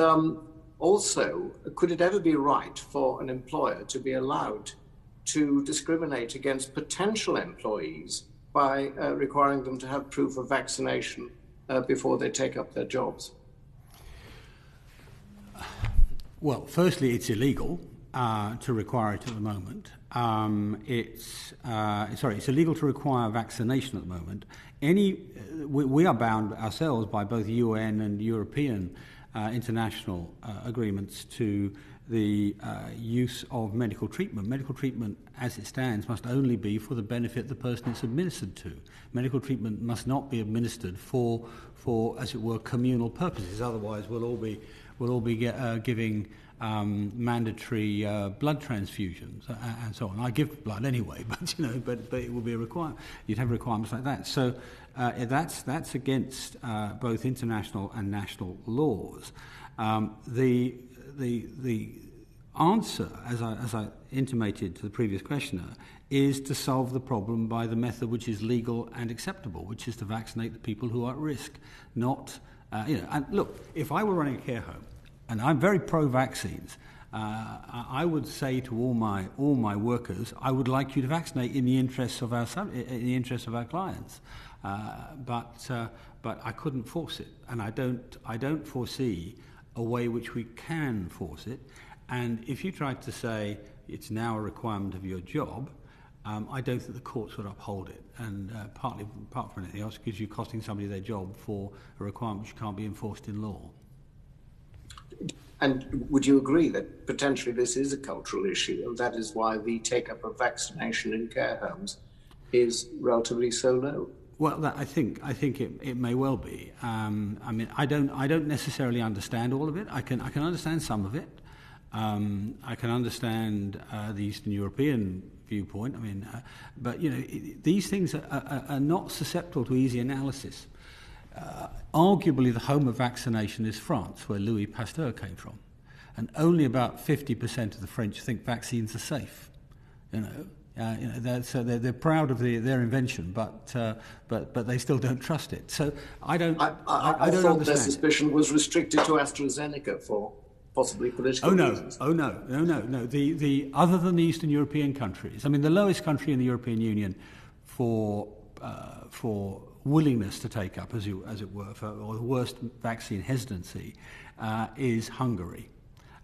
S6: also, could it ever be right for an employer to be allowed to discriminate against potential employees by requiring them to have proof of vaccination before they take up their jobs?
S4: Well, firstly, it's illegal to require it at the moment. It's illegal to require vaccination at the moment. We are bound ourselves by both UN and European international agreements to use of medical treatment. Medical treatment, as it stands, must only be for the benefit of the person it's administered to. Medical treatment must not be administered for as it were, communal purposes. Otherwise, we'll all be giving mandatory blood transfusions and so on. I give blood anyway, but it will be a requirement. You'd have requirements like that. So that's against both international and national laws. The answer, as I intimated to the previous questioner, is to solve the problem by the method which is legal and acceptable, which is to vaccinate the people who are at risk. Not, And look, if I were running a care home, and I'm very pro-vaccines, I would say to all my workers, I would like you to vaccinate in the interests of our clients, but I couldn't force it, and I don't foresee a way which we can force it. And if you tried to say it's now a requirement of your job, I don't think the courts would uphold it, and apart from anything else, because you're costing somebody their job for a requirement which can't be enforced in law.
S6: And would you agree that potentially this is a cultural issue, and that is why the take-up of vaccination in care homes is relatively so low?
S4: Well, I think it may well be. I mean, I don't necessarily understand all of it. I can understand some of it. I can understand the Eastern European viewpoint. I mean, but these things are not susceptible to easy analysis. Arguably, the home of vaccination is France, where Louis Pasteur came from, and only about 50% of the French think vaccines are safe. They're proud of their invention, but they still don't trust it. So I don't. I don't
S6: thought
S4: understand.
S6: Their suspicion was restricted to AstraZeneca for possibly political reasons.
S4: Oh no. The other than the Eastern European countries, I mean, the lowest country in the European Union for willingness to take up, as it were, or the worst vaccine hesitancy, is Hungary,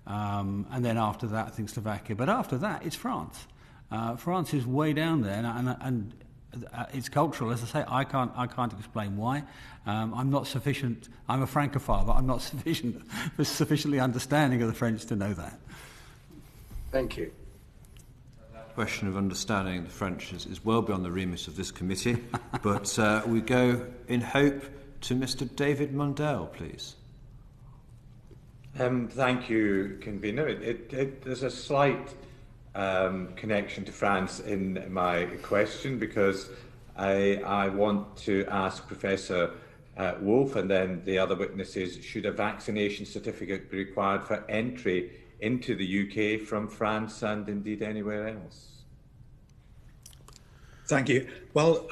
S4: and then after that, I think Slovakia. But after that, it's France. France is way down there, and it's cultural. As I say, I can't explain why. I'm not sufficient. I'm a Francophile, but I'm not sufficiently understanding of the French to know that.
S6: Thank you.
S1: Question of understanding the French is well beyond the remit of this committee, but we go in hope to Mr. David Mundell, please.
S9: Thank you, convener. There's a slight connection to France in my question, because I want to ask Professor Wolff and then the other witnesses, should a vaccination certificate be required for entry into the UK from France and indeed anywhere else?
S3: Thank you. Well,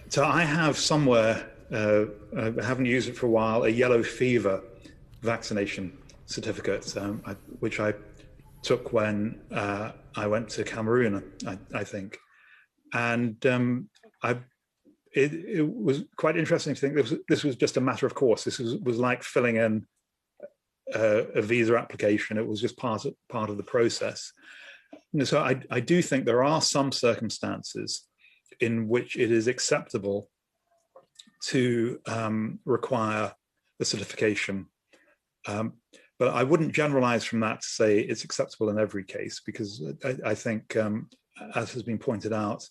S3: so I have somewhere, I haven't used it for a while, a yellow fever vaccination certificate, which I took when I went to Cameroon, I think. And it was quite interesting to think this was just a matter of course. This was like filling in a visa application. It was just part of the process. So I do think there are some circumstances in which it is acceptable to require the certification. But I wouldn't generalize from that to say it's acceptable in every case, because I think, as has been pointed out,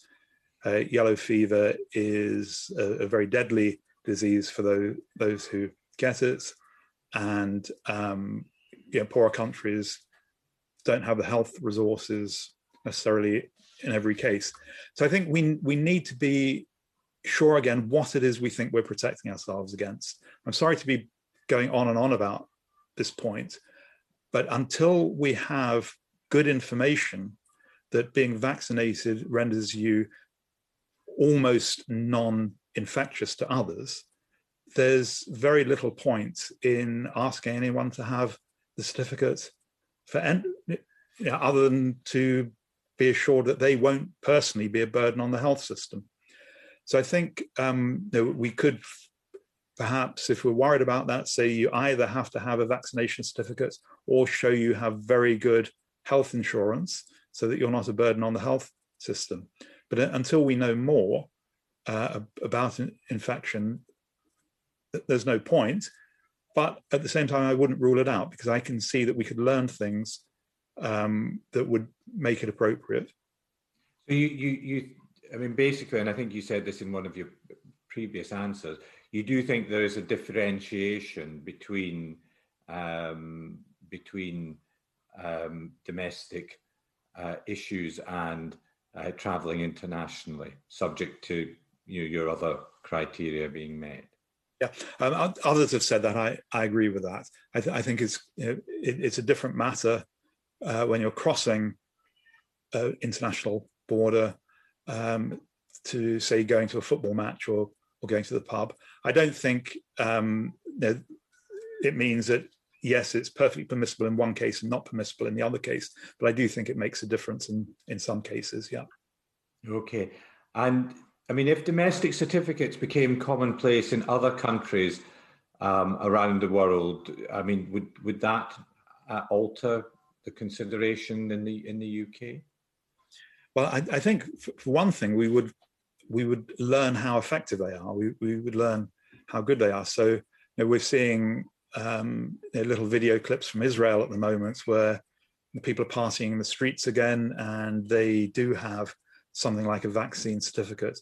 S3: yellow fever is a very deadly disease for those who get it. And poorer countries don't have the health resources necessarily in every case. So I think we need to be sure again what it is we think we're protecting ourselves against. I'm sorry to be going on and on about this point, but until we have good information that being vaccinated renders you almost non-infectious to others, there's very little point in asking anyone to have the certificate for other than to be assured that they won't personally be a burden on the health system. So I think we could perhaps, if we're worried about that, say you either have to have a vaccination certificate or show you have very good health insurance so that you're not a burden on the health system. But until we know more about infection, there's no point. But at the same time, I wouldn't rule it out, because I can see that we could learn things that would make it appropriate.
S9: So I mean, basically, and I think you said this in one of your previous answers, you do think there is a differentiation between domestic issues and travelling internationally, subject to your other criteria being met.
S3: Yeah, others have said that. I agree with that. I think it's a different matter when you're crossing an international border to, say, going to a football match or going to the pub. I don't think it means that, yes, it's perfectly permissible in one case and not permissible in the other case, but I do think it makes a difference in some cases, yeah.
S9: Okay. And I mean, if domestic certificates became commonplace in other countries around the world, I mean, would that alter the consideration in the UK?
S3: Well, I think for one thing, we would learn how effective they are. We would learn how good they are. So we're seeing little video clips from Israel at the moment where the people are partying in the streets again, and they do have something like a vaccine certificate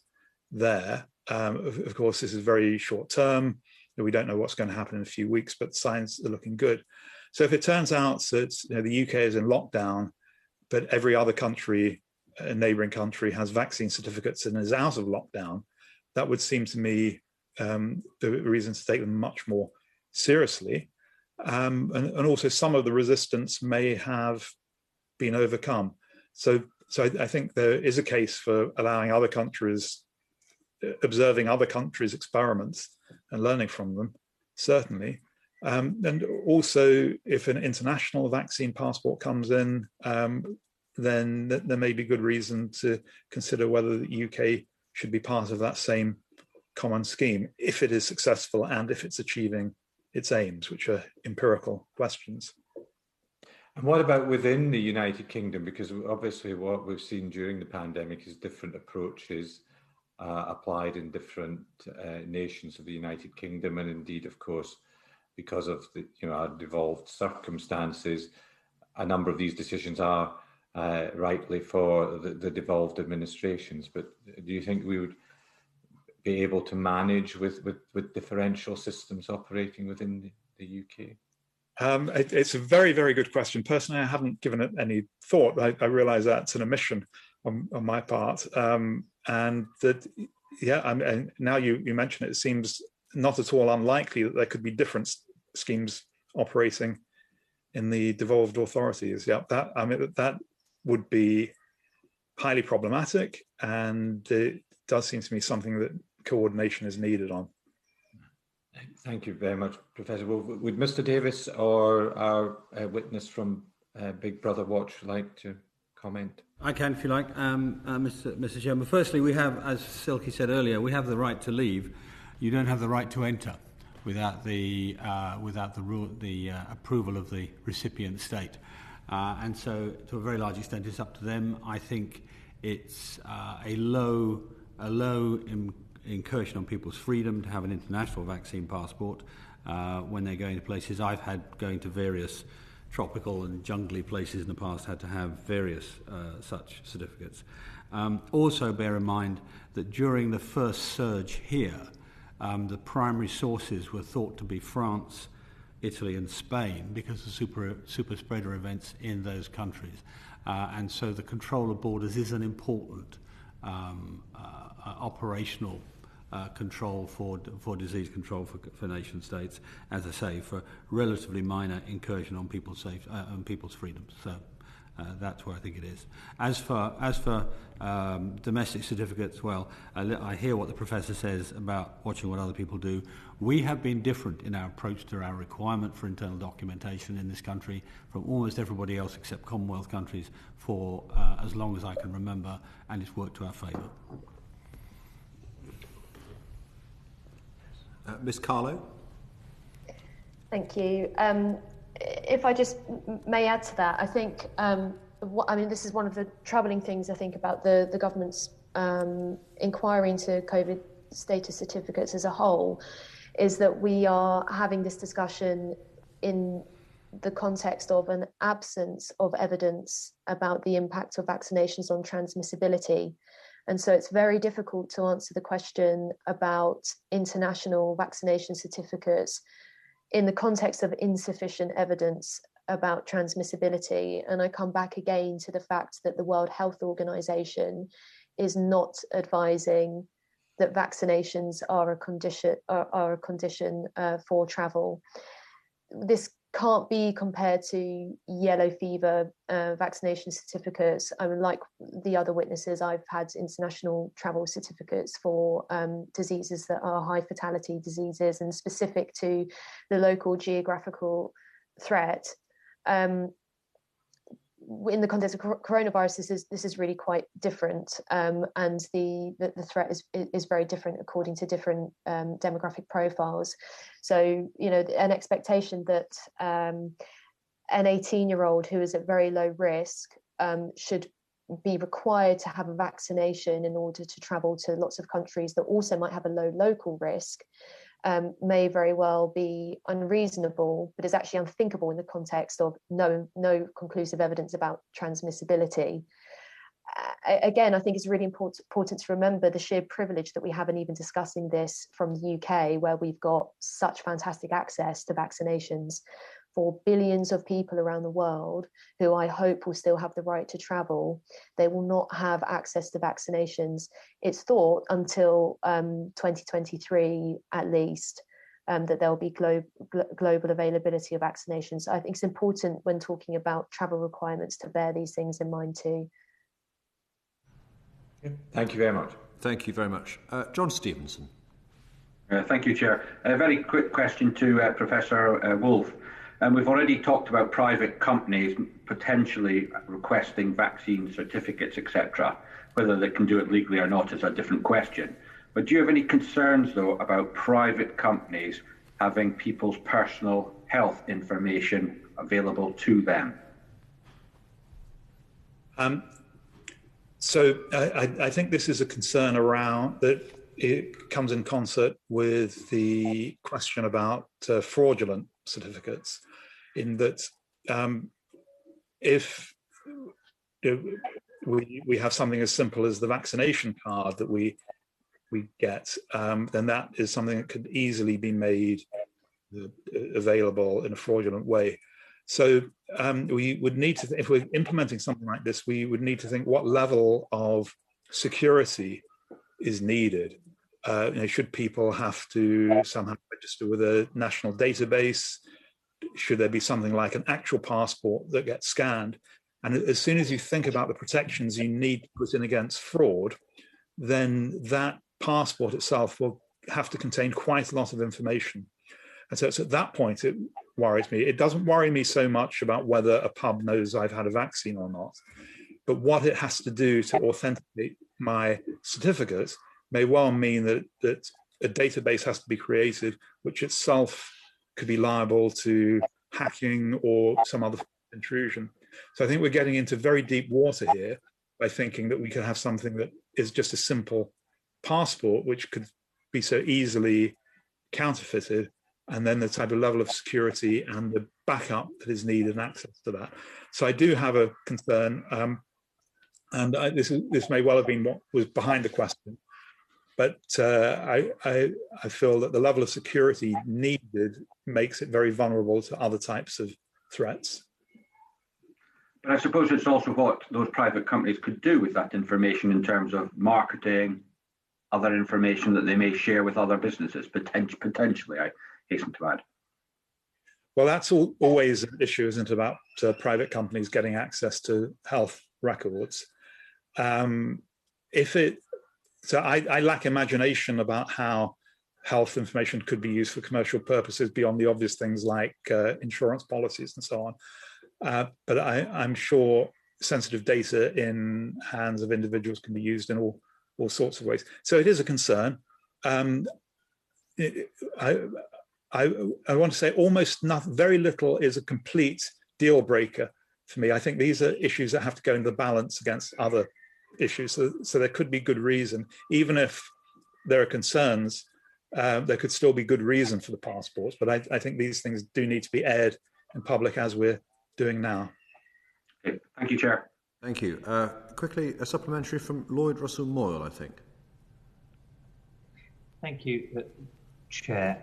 S3: there. Of course, this is very short term. We don't know what's going to happen in a few weeks, but signs are looking good. So if it turns out that the UK is in lockdown, but every other country, a neighbouring country, has vaccine certificates and is out of lockdown, that would seem to me the reason to take them much more seriously. And also some of the resistance may have been overcome. So I think there is a case for allowing other countries, observing other countries' experiments and learning from them, certainly. And also, if an international vaccine passport comes in, then there may be good reason to consider whether the UK should be part of that same common scheme, if it is successful and if it's achieving its aims, which are empirical questions.
S9: And what about within the United Kingdom? Because obviously what we've seen during the pandemic is different approaches applied in different nations of the United Kingdom, and indeed, of course, because of the our devolved circumstances, a number of these decisions are rightly for the devolved administrations. But do you think we would be able to manage with differential systems operating within the UK?
S3: It's a very, very good question. Personally, I haven't given it any thought. I realise that's an omission on my part, and that, and now you mention it, it seems not at all unlikely that there could be different schemes operating in the devolved authorities. Yeah, that would be highly problematic, and it does seem to me something that coordination is needed on.
S9: Thank you very much, Professor Wolff. Would Mr. Davis or our witness from Big Brother Watch like to comment?
S4: I can, if you like, Mr. Chairman. Firstly, we have, as Silkie said earlier, we have the right to leave. You don't have the right to enter without the approval of the recipient state, and so to a very large extent, it's up to them. I think it's a low incursion on people's freedom to have an international vaccine passport when they're going to places. I've had going to various tropical and jungly places in the past, had to have various such certificates. Also bear in mind that during the first surge here, the primary sources were thought to be France, Italy and Spain because of super spreader events in those countries. And so the control of borders is an important operational control for disease control for nation states, as I say, for relatively minor incursion on people's freedoms. So that's where I think it is. As for domestic certificates, well, I hear what the professor says about watching what other people do. We have been different in our approach to our requirement for internal documentation in this country from almost everybody else except Commonwealth countries for as long as I can remember, and it's worked to our favour.
S1: Ms. Carlo?
S2: Thank you. If I just may add to that, I think, this is one of the troubling things, I think, about the government's inquiry into COVID status certificates as a whole, is that we are having this discussion in the context of an absence of evidence about the impact of vaccinations on transmissibility. And so it's very difficult to answer the question about international vaccination certificates in the context of insufficient evidence about transmissibility. And I come back again to the fact that the World Health Organization is not advising that vaccinations are a condition for travel. This can't be compared to yellow fever vaccination certificates. I mean, like the other witnesses, I've had international travel certificates for diseases that are high fatality diseases and specific to the local geographical threat. In the context of coronavirus, this is really quite different, and the threat is very different according to different demographic profiles. So, you know, an expectation that an 18-year-old who is at very low risk should be required to have a vaccination in order to travel to lots of countries that also might have a low local risk may very well be unreasonable, but is actually unthinkable in the context of no conclusive evidence about transmissibility. Again, I think it's really important to remember the sheer privilege that we have in even discussing this from the UK, where we've got such fantastic access to vaccinations for billions of people around the world who I hope will still have the right to travel. They will not have access to vaccinations, it's thought, until 2023 at least, that there'll be global availability of vaccinations. I think it's important when talking about travel requirements to bear these things in mind too.
S9: Thank you very much.
S1: Thank you very much. John Stevenson.
S10: Thank you, Chair. A very quick question to Professor Wolff. We've already talked about private companies potentially requesting vaccine certificates, etc. Whether they can do it legally or not is a different question. But do you have any concerns, though, about private companies having people's personal health information available to them?
S3: So I think this is a concern around that it comes in concert with the question about fraudulent certificates, in that if we have something as simple as the vaccination card that we get, then that is something that could easily be made available in a fraudulent way. So we would need to, if we're implementing something like this, we would need to think what level of security is needed. Should people have to somehow register with a national database? Should there be something like an actual passport that gets scanned? And as soon as you think about the protections you need to put in against fraud, then that passport itself will have to contain quite a lot of information. And so it's at that point it worries me. It doesn't worry me so much about whether a pub knows I've had a vaccine or not, but what it has to do to authenticate my certificate may well mean that a database has to be created, which itself could be liable to hacking or some other intrusion. So I think we're getting into very deep water here by thinking that we can have something that is just a simple passport, which could be so easily counterfeited, and then the type of level of security and the backup that is needed and access to that. So I do have a concern, and this may well have been what was behind the question, but I feel that the level of security needed makes it very vulnerable to other types of threats.
S10: But I suppose it's also what those private companies could do with that information in terms of marketing, other information that they may share with other businesses, potentially, I hasten to add.
S3: Well, that's always an issue, isn't it, about private companies getting access to health records. So I lack imagination about how health information could be used for commercial purposes beyond the obvious things like insurance policies and so on. But I'm sure sensitive data in hands of individuals can be used in all sorts of ways. So it is a concern. I want to say almost nothing, very little is a complete deal breaker for me. I think these are issues that have to go into the balance against other issues. So there could be good reason, even if there are concerns, there could still be good reason for the passports, but I think these things do need to be aired in public as we're doing now.
S10: Okay. Thank you, Chair.
S1: Thank you. Quickly, a supplementary from Lloyd Russell Moyle, I think.
S11: Thank you, Chair.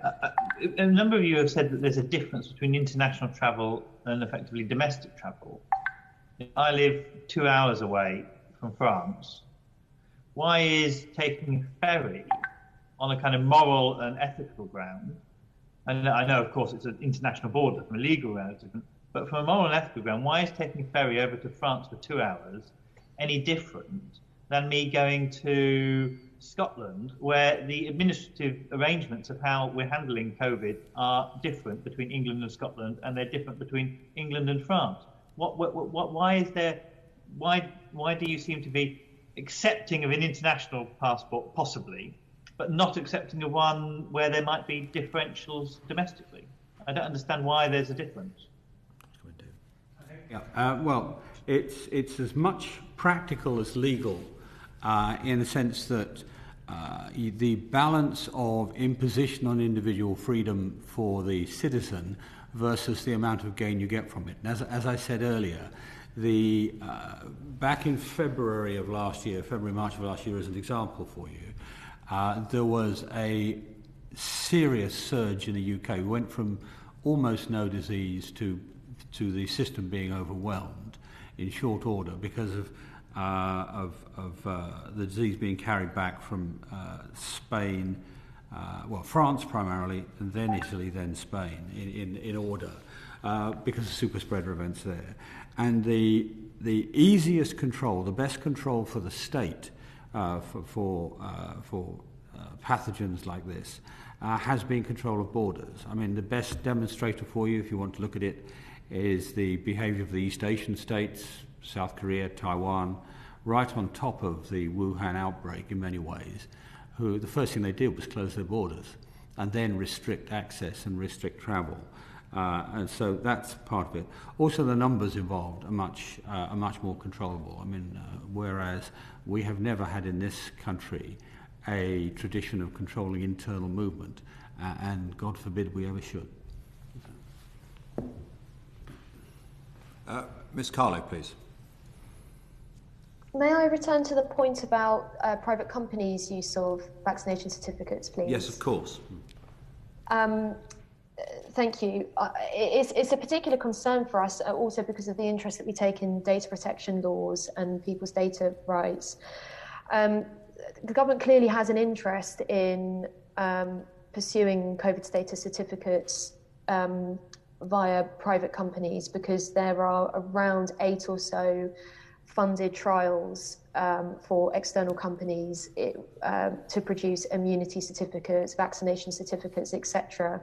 S11: A number of you have said that there's a difference between international travel and effectively domestic travel. I live 2 hours away from France. Why is taking a ferry on a kind of moral and ethical ground, and I know, of course, it's an international border, from a legal ground it's different, but from a moral and ethical ground, why is taking a ferry over to France for 2 hours any different than me going to Scotland, where the administrative arrangements of how we're handling COVID are different between England and Scotland, and they're different between England and France? Why do you seem to be accepting of an international passport, possibly, but not accepting of one where there might be differentials domestically? I don't understand why there's a difference.
S4: Well, it's as much practical as legal, in the sense that the balance of imposition on individual freedom for the citizen versus the amount of gain you get from it. And as I said earlier, back in February, March of last year, as an example for you, there was a serious surge in the UK. We went from almost no disease to the system being overwhelmed in short order because of the disease being carried back from Spain, France primarily, and then Italy, then Spain, in order, because of super spreader events there. And the easiest control, the best control for the state for pathogens like this has been control of borders. I mean, the best demonstrator for you, if you want to look at it, is the behavior of the East Asian states, South Korea, Taiwan, right on top of the Wuhan outbreak in many ways, who the first thing they did was close their borders and then restrict access and restrict travel. And so that's part of it. Also, the numbers involved are much more controllable. I mean, whereas we have never had in this country a tradition of controlling internal movement, and God forbid we ever should.
S1: Ms. Carlo, please.
S2: May I return to the point about private companies' use of vaccination certificates, please?
S1: Yes, of course.
S2: Thank you. It's a particular concern for us, also because of the interest that we take in data protection laws and people's data rights. The government clearly has an interest in pursuing COVID status certificates via private companies, because there are around 8 or so funded trials for external companies to produce immunity certificates, vaccination certificates, etc.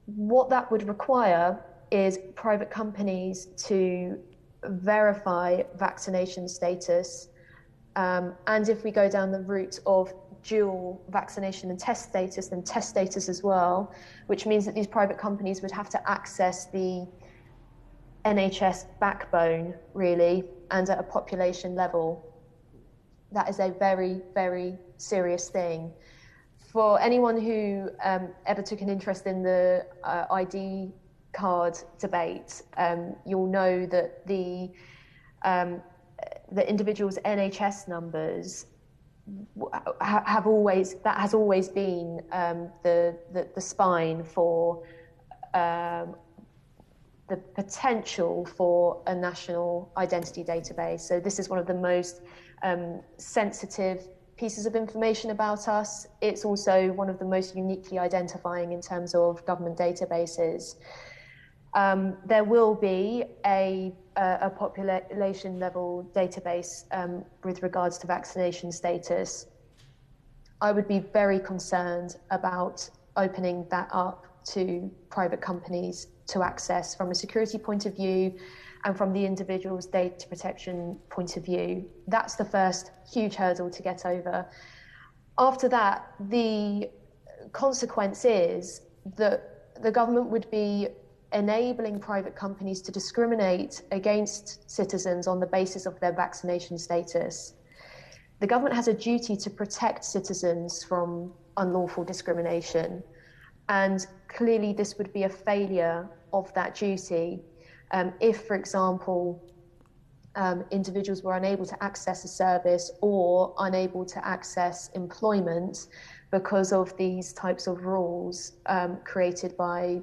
S2: What that would require is private companies to verify vaccination status, and if we go down the route of dual vaccination and test status, then test status as well, which means that these private companies would have to access the NHS backbone, really, and at a population level. That is a very, very serious thing. For anyone who ever took an interest in the ID card debate, you'll know that the individual's NHS numbers has always been the spine for the potential for a national identity database. So this is one of the most sensitive pieces of information about us. It's also one of the most uniquely identifying in terms of government databases. There will be a population level database with regards to vaccination status. I would be very concerned about opening that up to private companies to access from a security point of view and from the individual's data protection point of view. That's the first huge hurdle to get over. After that, the consequence is that the government would be enabling private companies to discriminate against citizens on the basis of their vaccination status. The government has a duty to protect citizens from unlawful discrimination. And clearly this would be a failure of that duty if, for example, individuals were unable to access a service or unable to access employment because of these types of rules created by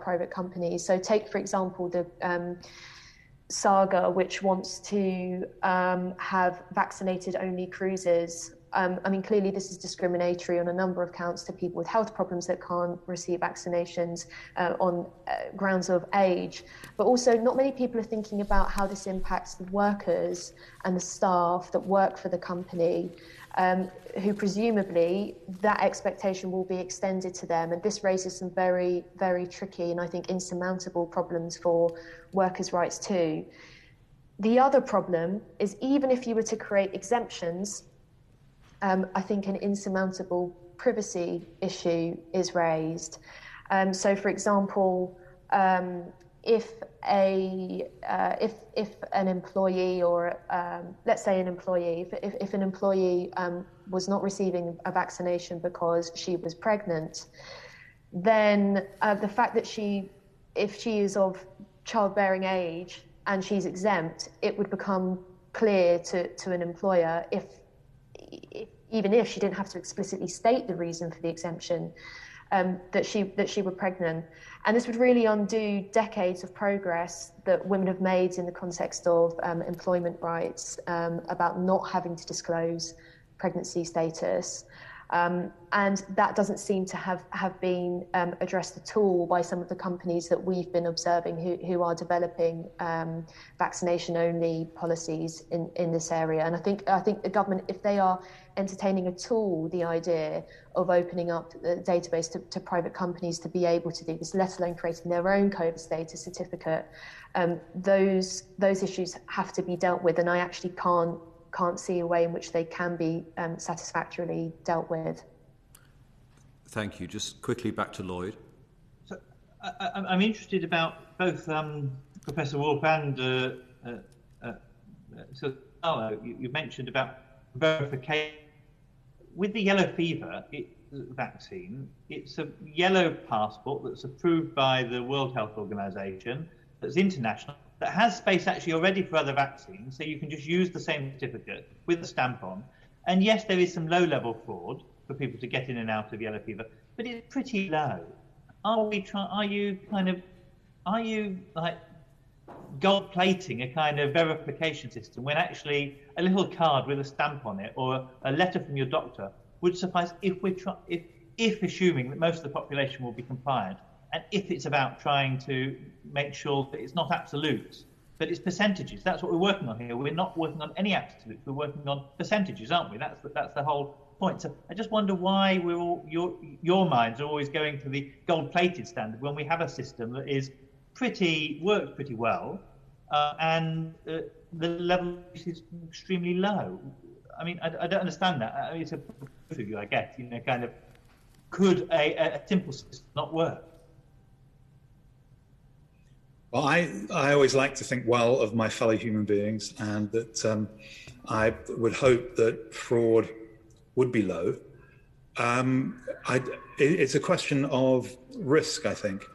S2: private companies. So take, for example, the Saga, which wants to have vaccinated only cruises. I mean, clearly this is discriminatory on a number of counts to people with health problems that can't receive vaccinations on grounds of age. But also not many people are thinking about how this impacts the workers and the staff that work for the company, who presumably that expectation will be extended to them. And this raises some very, very tricky and I think insurmountable problems for workers' rights too. The other problem is even if you were to create exemptions, I think an insurmountable privacy issue is raised. So, for example, if an employee or let's say an employee, if an employee was not receiving a vaccination because she was pregnant, then the fact that if she is of childbearing age and she's exempt, it would become clear to an employer even if she didn't have to explicitly state the reason for the exemption, that she were pregnant. And this would really undo decades of progress that women have made in the context of employment rights about not having to disclose pregnancy status. And that doesn't seem to have been addressed at all by some of the companies that we've been observing who are developing vaccination-only policies in this area. And I think the government, if they are entertaining at all the idea of opening up the database to private companies to be able to do this, let alone creating their own COVID status certificate, those issues have to be dealt with. And I actually can't see a way in which they can be satisfactorily dealt with.
S1: Thank you. Just quickly back to Lloyd.
S11: So I'm interested about both Professor Wolff and so Carlo, you mentioned about verification. With the yellow fever vaccine, it's a yellow passport that's approved by the World Health Organization, that's international, that has space actually already for other vaccines, so you can just use the same certificate with a stamp on. And yes, there is some low-level fraud for people to get in and out of yellow fever, but it's pretty low. Are you like gold plating a kind of verification system when actually a little card with a stamp on it or a letter from your doctor would suffice if assuming that most of the population will be compliant? And if it's about trying to make sure that it's not absolutes, but it's percentages. That's what we're working on here. We're not working on any absolutes. We're working on percentages, aren't we? That's the whole point. So I just wonder why your minds are always going to the gold-plated standard when we have a system that is works pretty well, and the level is extremely low. I mean, I don't understand that. I mean, it's a view, I guess. Kind of, could a simple system not work?
S3: Well, I always like to think well of my fellow human beings, and that I would hope that fraud would be low. It's a question of risk, I think,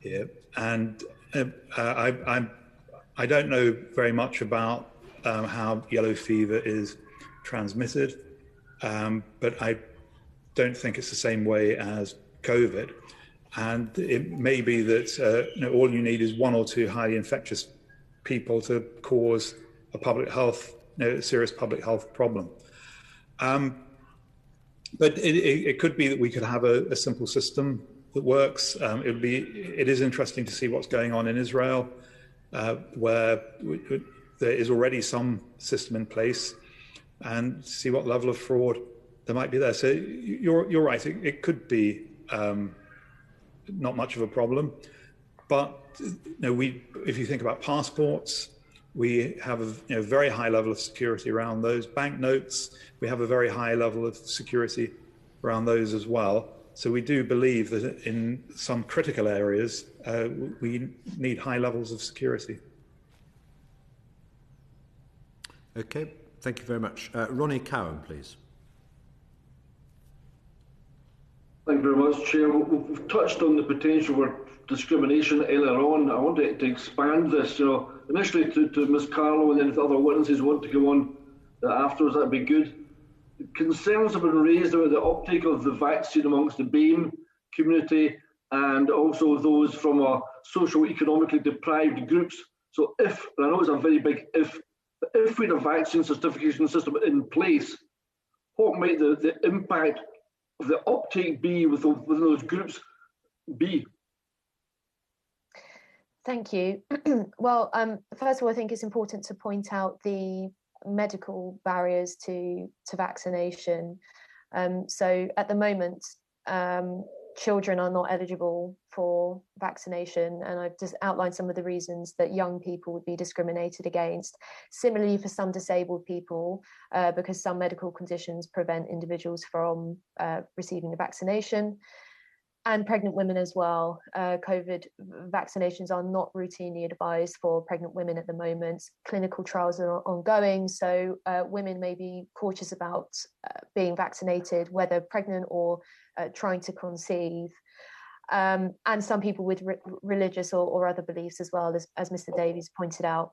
S3: here. And I don't know very much about how yellow fever is transmitted, but I don't think it's the same way as COVID. And it may be that all you need is one or two highly infectious people to cause a serious public health problem. But it could be that we could have a simple system that works. It is interesting to see what's going on in Israel, where there is already some system in place, and see what level of fraud there might be there. So you're right. It could be not much of a problem, but if you think about passports, we have a very high level of security around those. Banknotes, we have a very high level of security around those as well. So we do believe that in some critical areas, we need high levels of security.
S1: Okay, thank you very much. Ronnie Cowan, please.
S12: Thank you very much, Chair. We've touched on the potential for discrimination earlier on. I wanted to expand this, initially to Ms. Carlo, and then if other witnesses want to go on afterwards, that'd be good. Concerns have been raised about the uptake of the vaccine amongst the BAME community and also those from socio-economically deprived groups. So if, and I know it's a very big if we had a vaccine certification system in place, what might the impact of the uptake be within those groups be?
S2: Thank you. Well, first of all, I think it's important to point out the medical barriers to vaccination. So at the moment, children are not eligible for vaccination, and I've just outlined some of the reasons that young people would be discriminated against. Similarly, for some disabled people, because some medical conditions prevent individuals from receiving a vaccination. And pregnant women as well. COVID vaccinations are not routinely advised for pregnant women at the moment. Clinical trials are ongoing, so women may be cautious about being vaccinated, whether pregnant or trying to conceive. And some people with religious or other beliefs as well, as Mr. Davies pointed out,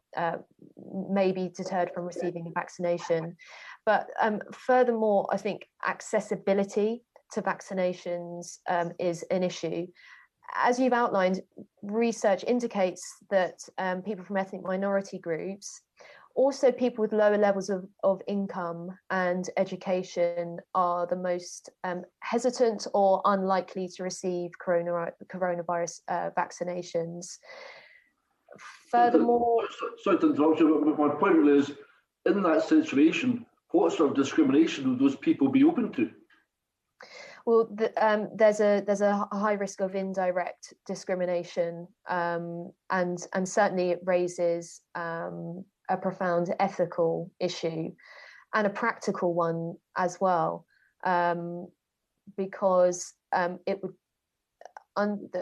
S2: may be deterred from receiving a vaccination. But furthermore, I think accessibility to vaccinations is an issue. As you've outlined, research indicates that people from ethnic minority groups, also people with lower levels of income and education, are the most hesitant or unlikely to receive coronavirus vaccinations. Furthermore...
S12: Sorry to interrupt you, but my point really is, in that situation, what sort of discrimination would those people be open to?
S2: Well, there's a high risk of indirect discrimination, and certainly it raises a profound ethical issue and a practical one as well, because it would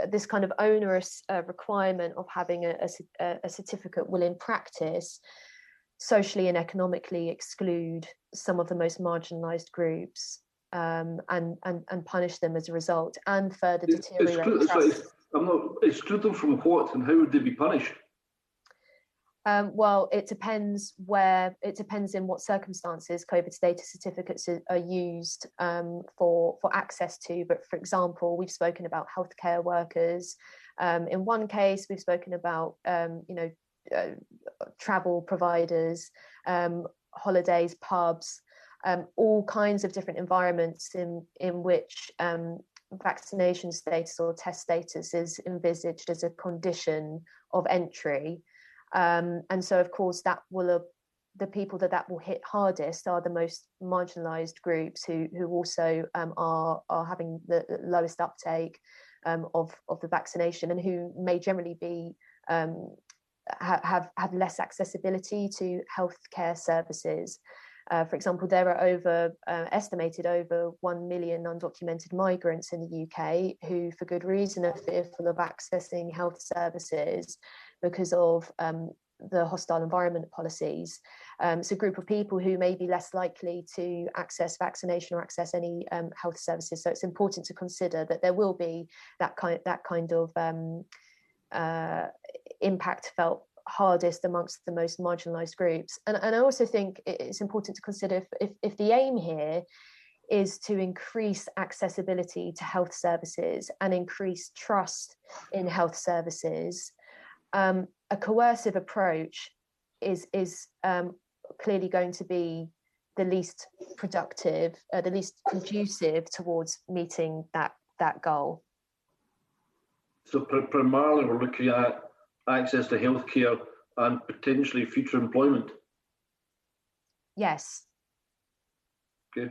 S2: this kind of onerous requirement of having a certificate will, in practice, socially and economically exclude some of the most marginalised groups. And punish them as a result, and further deteriorate trust.
S12: Exclude them from what, and how would they be punished?
S2: Well, it depends in what circumstances COVID status certificates are used for access to. But for example, we've spoken about healthcare workers. In one case, we've spoken about travel providers, holidays, pubs. All kinds of different environments in which vaccination status or test status is envisaged as a condition of entry. And so, of course, the people that will hit hardest are the most marginalised groups who also are having the lowest uptake of the vaccination, and who may generally be have less accessibility to healthcare services. For example, there are estimated over 1 million undocumented migrants in the UK who, for good reason, are fearful of accessing health services because of the hostile environment policies. It's a group of people who may be less likely to access vaccination or access any health services. So it's important to consider that there will be that kind of impact felt hardest amongst the most marginalised groups. And I also think it's important to consider if the aim here is to increase accessibility to health services and increase trust in health services, a coercive approach is clearly going to be the least productive, the least conducive towards meeting that goal.
S12: So primarily we're looking at access to healthcare and potentially future employment.
S2: Yes.
S12: Okay.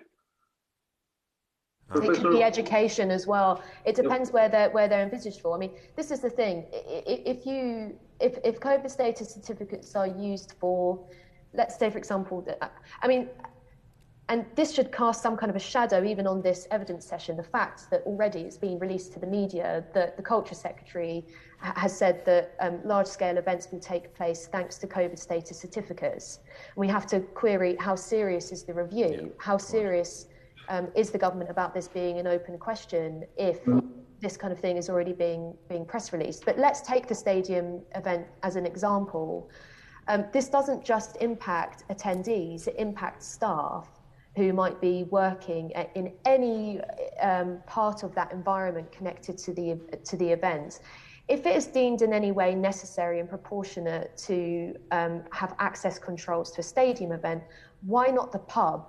S2: It could be education as well. It depends where they're envisaged for. I mean, this is the thing. If COVID status certificates are used for, let's say, for example, and this should cast some kind of a shadow even on this evidence session, the fact that already it's been released to the media that the Culture Secretary has said that large-scale events will take place thanks to COVID status certificates. We have to query how serious is the review, how serious is the government about this being an open question if this kind of thing is already being press released? But let's take the stadium event as an example. This doesn't just impact attendees, it impacts staff who might be working in any part of that environment connected to the event. If it is deemed in any way necessary and proportionate to have access controls to a stadium event, why not the pub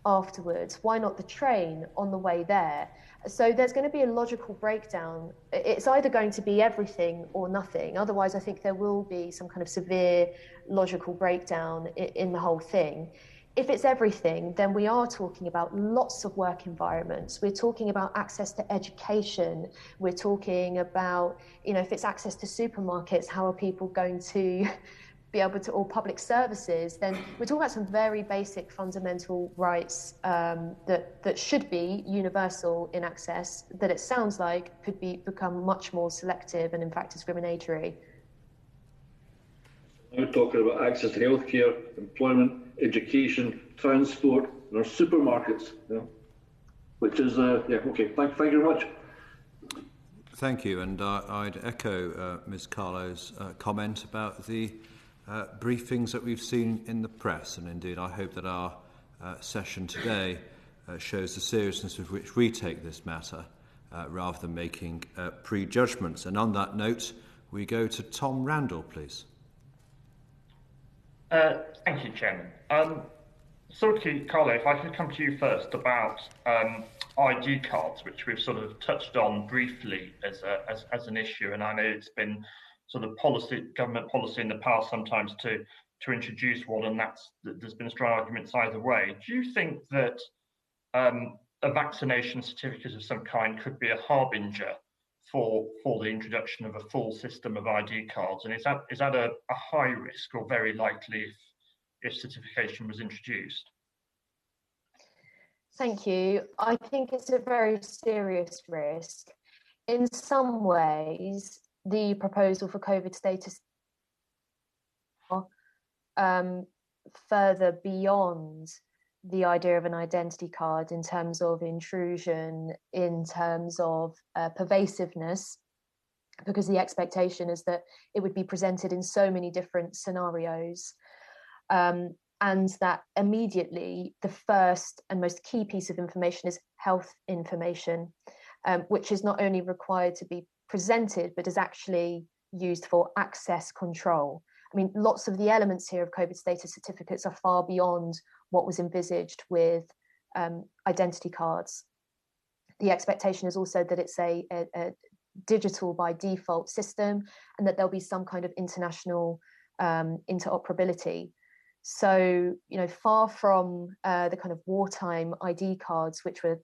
S2: afterwards? Why not the train on the way there? So there's going to be a logical breakdown. It's either going to be everything or nothing. Otherwise, I think there will be some kind of severe logical breakdown in the whole thing. If it's everything, then we are talking about lots of work environments. We're talking about access to education. We're talking about, if it's access to supermarkets, how are people going to be able to, or public services? Then we're talking about some very basic fundamental rights that should be universal in access, that it sounds like could become much more selective and in fact discriminatory.
S12: We're talking about access to healthcare, employment, education, transport, and our supermarkets, which is, okay. Thank you very much.
S1: Thank you, and I'd echo Ms. Carlo's comment about the briefings that we've seen in the press, and indeed I hope that our session today shows the seriousness with which we take this matter rather than making prejudgments. And on that note, we go to Tom Randall, please.
S13: Thank you, Chairman. Silkie, Carlo, if I could come to you first about ID cards, which we've sort of touched on briefly as an issue, and I know it's been sort of government policy in the past sometimes to introduce one, and there's been strong arguments either way. Do you think that a vaccination certificate of some kind could be a harbinger for the introduction of a full system of ID cards, and is that a high risk or very likely if certification was introduced?
S2: Thank you. I think it's a very serious risk. In some ways, the proposal for COVID status further beyond the idea of an identity card in terms of intrusion, in terms of pervasiveness, because the expectation is that it would be presented in so many different scenarios, and that immediately the first and most key piece of information is health information, which is not only required to be presented, but is actually used for access control. I mean, lots of the elements here of COVID status certificates are far beyond what was envisaged with identity cards. The expectation is also that it's a digital by default system, and that there'll be some kind of international interoperability. So, far from the kind of wartime ID cards, which were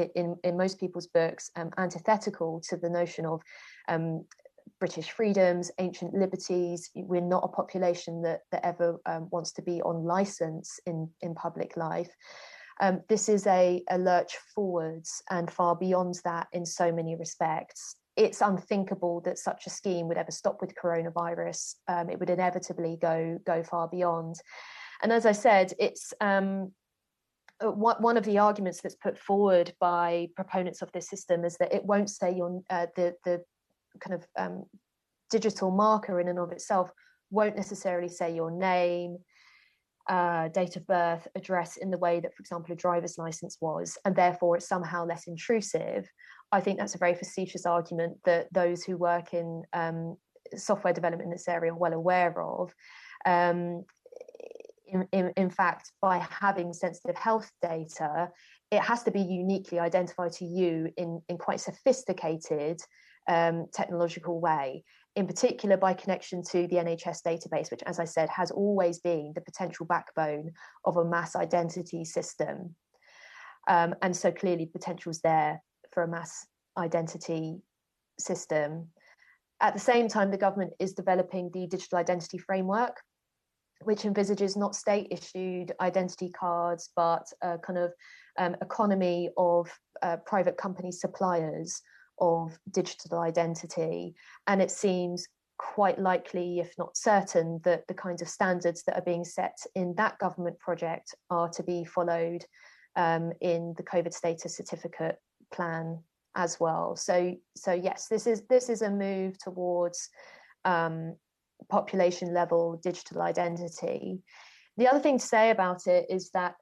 S2: in most people's books antithetical to the notion of British freedoms, ancient liberties. We're not a population that ever wants to be on license in public life. This is a lurch forwards and far beyond that in so many respects. It's unthinkable that such a scheme would ever stop with coronavirus. It would inevitably go far beyond. And as I said, it's one of the arguments that's put forward by proponents of this system is that it won't say the kind of digital marker in and of itself won't necessarily say your name, date of birth, address in the way that, for example, a driver's license was, and therefore it's somehow less intrusive. I think that's a very facetious argument that those who work in software development in this area are well aware of. In fact, by having sensitive health data, it has to be uniquely identified to you in quite sophisticated technological way, in particular by connection to the NHS database, which, as I said, has always been the potential backbone of a mass identity system. And so clearly potential's there for a mass identity system. At the same time, the government is developing the digital identity framework, which envisages not state-issued identity cards, but a kind of economy of private company suppliers of digital identity. And it seems quite likely, if not certain, that the kinds of standards that are being set in that government project are to be followed in the COVID status certificate plan as well. So yes, this is a move towards population level digital identity. The other thing to say about it is that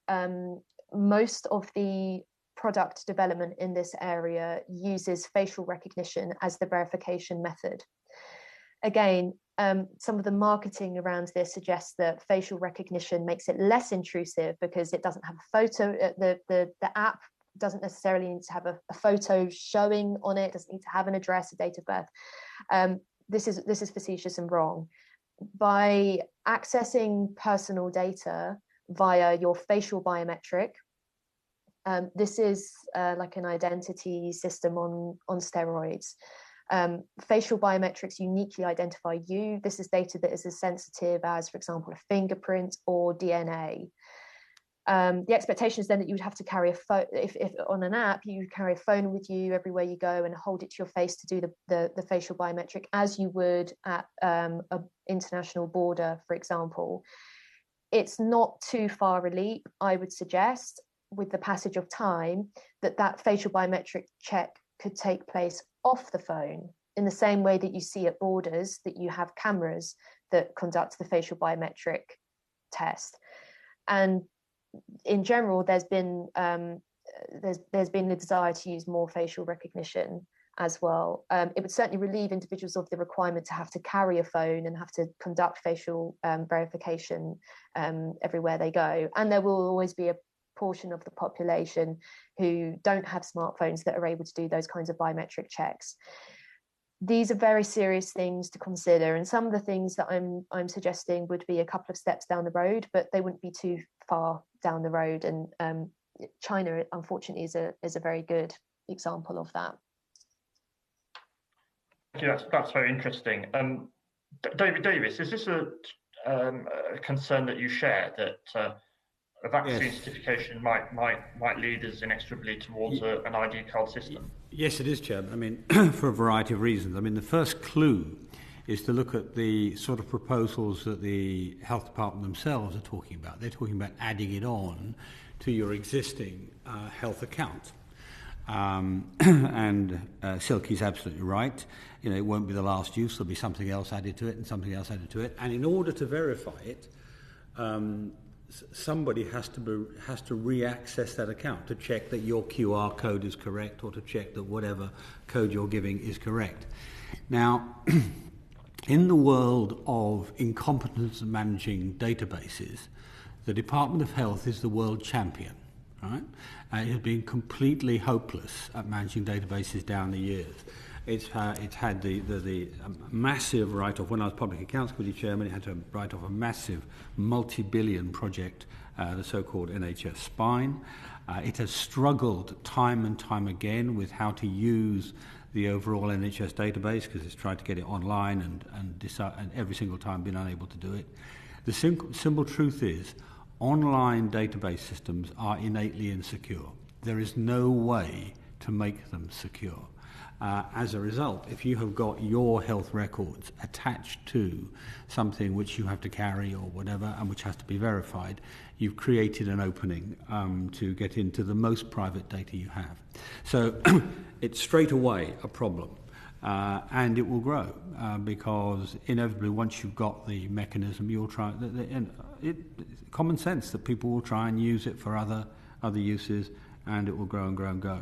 S2: most of the product development in this area uses facial recognition as the verification method. Again, some of the marketing around this suggests that facial recognition makes it less intrusive because it doesn't have a photo. The app doesn't necessarily need to have a photo showing on it. It doesn't need to have an address, a date of birth. This is facetious and wrong. By accessing personal data via your facial biometric, this is like an identity system on steroids. Facial biometrics uniquely identify you. This is data that is as sensitive as, for example, a fingerprint or DNA. The expectation is then that you would have to carry a phone. If on an app, you carry a phone with you everywhere you go and hold it to your face to do the facial biometric, as you would at an international border, for example. It's not too far a leap, I would suggest, with the passage of time, that facial biometric check could take place off the phone, in the same way that you see at borders that you have cameras that conduct the facial biometric test. And in general, there's been the desire to use more facial recognition as well. It would certainly relieve individuals of the requirement to have to carry a phone and have to conduct facial verification everywhere they go. And there will always be a portion of the population who don't have smartphones that are able to do those kinds of biometric checks. These are very serious things to consider, and some of the things that I'm suggesting would be a couple of steps down the road, but they wouldn't be too far down the road. And China, unfortunately, is a very good example of that.
S13: Yeah, that's very interesting. David Davis, is this a concern that you share, that a vaccine certification might lead us inexorably towards an ID card system?
S4: Yes, it is, Chair. I mean, for a variety of reasons. I mean, the first clue is to look at the sort of proposals that the Health Department themselves are talking about. They're talking about adding it on to your existing health account. And Silkie's absolutely right. You know, it won't be the last use. There'll be something else added to it and something else added to it. And in order to verify it, somebody has to re-access that account to check that your QR code is correct, or to check that whatever code you're giving is correct. Now, in the world of incompetence in managing databases, the Department of Health is the world champion, right? It has been completely hopeless at managing databases down the years. It's had the massive write-off. When I was Public Accounts Committee Chairman, it had to write off a massive multi-billion project, the so-called NHS Spine. It has struggled time and time again with how to use the overall NHS database, because it's tried to get it online and every single time been unable to do it. The simple truth is, online database systems are innately insecure. There is no way to make them secure. As a result, if you have got your health records attached to something which you have to carry or whatever, and which has to be verified, you've created an opening to get into the most private data you have. So it's straight away a problem, and it will grow because inevitably, once you've got the mechanism, you'll try. Common sense that people will try and use it for other uses, and it will grow and grow and go.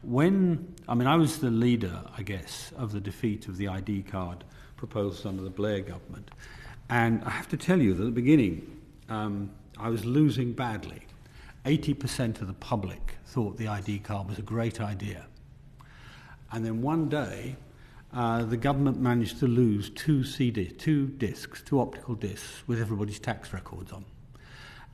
S4: I was the leader, I guess, of the defeat of the ID card proposals under the Blair government. And I have to tell you that at the beginning, I was losing badly. 80% of the public thought the ID card was a great idea. And then one day, the government managed to lose two optical discs with everybody's tax records on.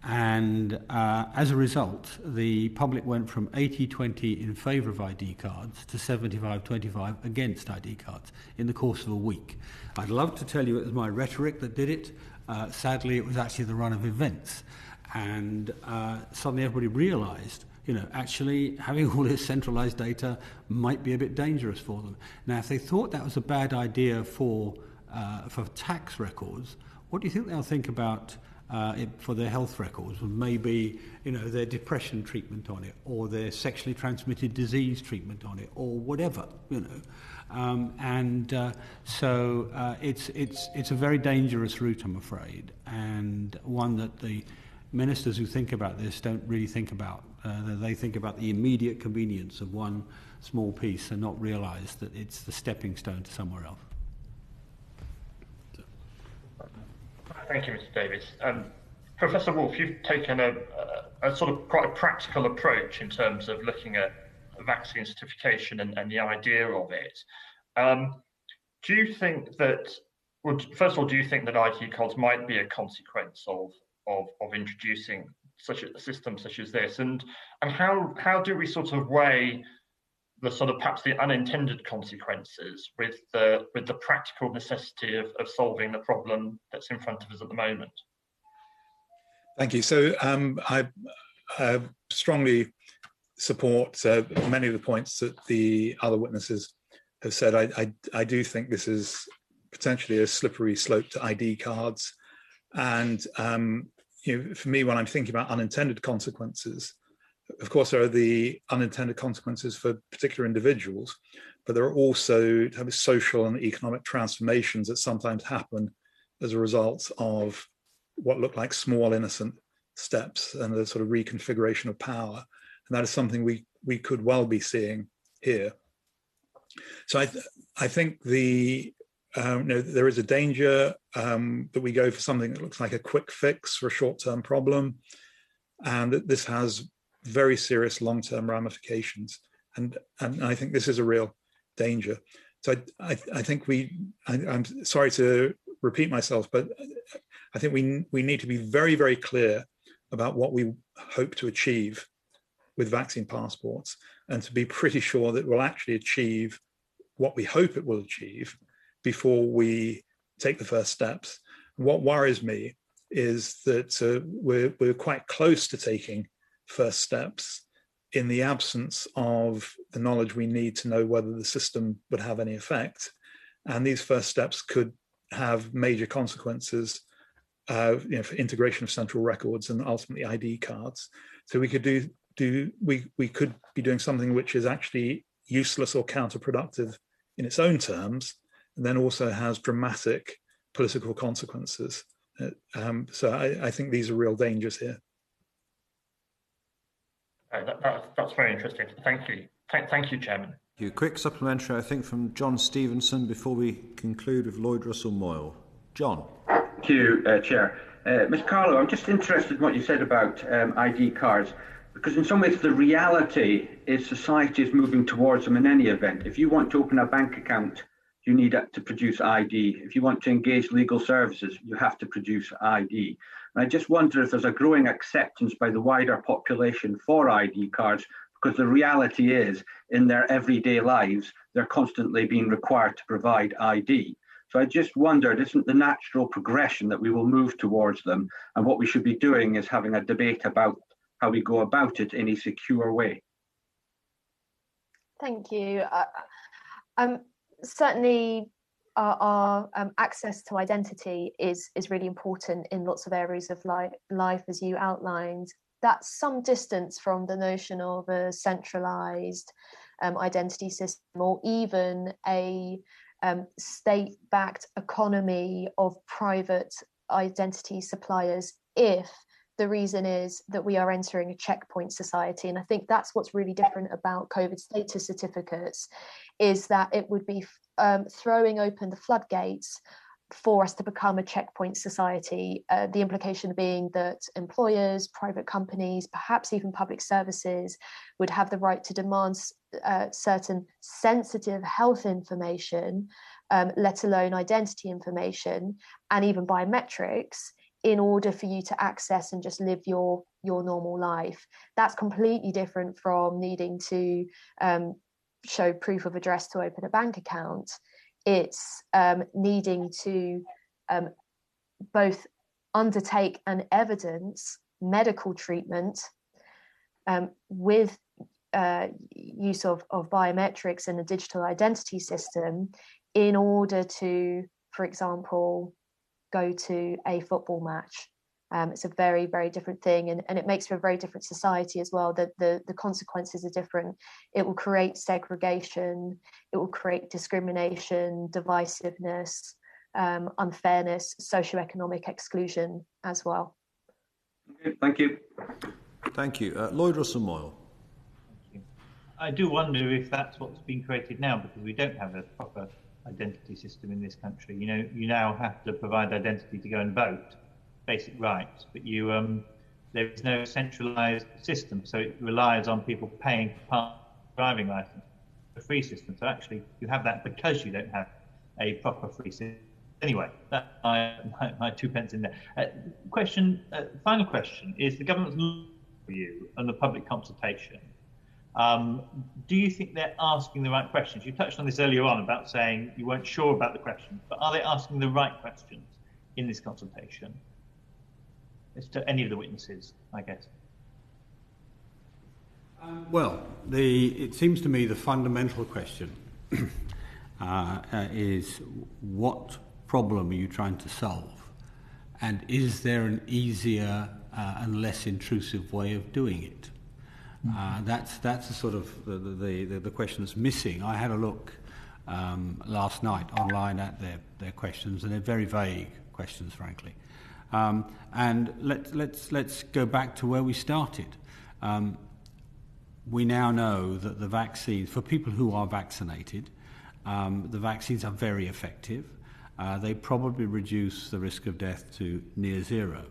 S4: And as a result, the public went from 80-20 in favour of ID cards to 75-25 against ID cards in the course of a week. I'd love to tell you it was my rhetoric that did it. Sadly, it was actually the run of events. And suddenly everybody realised, actually having all this centralised data might be a bit dangerous for them. Now, if they thought that was a bad idea for tax records, what do you think they'll think about for their health records, maybe their depression treatment on it, or their sexually transmitted disease treatment on it, or whatever. So it's a very dangerous route, I'm afraid, and one that the ministers who think about this don't really think about. They think about the immediate convenience of one small piece and not realise that it's the stepping stone to somewhere else.
S13: Thank you, Mr. Davis. Professor Wolff, you've taken a sort of quite a practical approach in terms of looking at vaccine certification and the idea of it. Do you think that, first of all, do you think that ID cards might be a consequence of introducing such a system such as this? And how do we sort of weigh the sort of perhaps the unintended consequences with the practical necessity of solving the problem that's in front of us at the moment?
S3: Thank you. So I strongly support many of the points that the other witnesses have said. I do think this is potentially a slippery slope to ID cards. And for me, when I'm thinking about unintended consequences, of course, there are the unintended consequences for particular individuals, but there are also social and economic transformations that sometimes happen as a result of what look like small, innocent steps and a sort of reconfiguration of power. And that is something we could well be seeing here. So I think there is a danger that we go for something that looks like a quick fix for a short-term problem, and that this has very serious long-term ramifications. And I think this is a real danger. So I think I'm sorry to repeat myself, but I think we need to be very, very clear about what we hope to achieve with vaccine passports, and to be pretty sure that we'll actually achieve what we hope it will achieve before we take the first steps. What worries me is that we're quite close to taking first steps in the absence of the knowledge we need to know whether the system would have any effect. And these first steps could have major consequences for integration of central records and ultimately ID cards. So we could we could be doing something which is actually useless or counterproductive in its own terms, and then also has dramatic political consequences. So I think these are real dangers here.
S13: That's very interesting. Thank you. Thank you, Chairman.
S1: You. Quick supplementary, I think, from John Stevenson before we conclude with Lloyd Russell Moyle. John.
S10: Thank you, Chair. Ms. Carlo, I'm just interested in what you said about ID cards, because in some ways the reality is society is moving towards them in any event. If you want to open a bank account, you need to produce ID. If you want to engage legal services, you have to produce ID. And I just wonder if there's a growing acceptance by the wider population for ID cards, because the reality is in their everyday lives, they're constantly being required to provide ID. So I just wondered, isn't the natural progression that we will move towards them? And what we should be doing is having a debate about how we go about it in a secure way.
S2: Thank you. Certainly, our access to identity is really important in lots of areas of life, as you outlined. That's some distance from the notion of a centralised identity system, or even a state-backed economy of private identity suppliers, if the reason is that we are entering a checkpoint society. And I think that's what's really different about COVID status certificates, is that it would be throwing open the floodgates for us to become a checkpoint society. The implication being that employers, private companies, perhaps even public services would have the right to demand certain sensitive health information, let alone identity information, and even biometrics, in order for you to access and just live your normal life. That's completely different from needing to show proof of address to open a bank account. It's needing to both undertake and evidence medical treatment with use of biometrics and a digital identity system in order to, for example, go to a football match. It's a very, very different thing, and it makes for a very different society as well. The consequences are different. It will create segregation, it will create discrimination, divisiveness, unfairness, socioeconomic exclusion as well.
S10: Okay, thank you.
S1: Thank you. Lloyd Russell-Moyle.
S11: I do wonder if that's what's been created now, because we don't have a proper identity system in this country. You know, you now have to provide identity to go and vote, basic rights, but there is no centralised system, so it relies on people paying for part of the driving licence, a free system. So actually, you have that because you don't have a proper free system. Anyway, that's my 2 pence in there. Final question is the government's review and the public consultation. Do you think they're asking the right questions? You touched on this earlier on about saying you weren't sure about the questions, but are they asking the right questions in this consultation? As to any of the witnesses, I guess.
S4: Well, it seems to me the fundamental question is what problem are you trying to solve? And is there an easier and less intrusive way of doing it? That's a sort of the question that's missing. I had a look last night online at their questions, and they're very vague questions, frankly. And let's go back to where we started. We now know that the vaccines, for people who are vaccinated, the vaccines are very effective. They probably reduce the risk of death to near zero.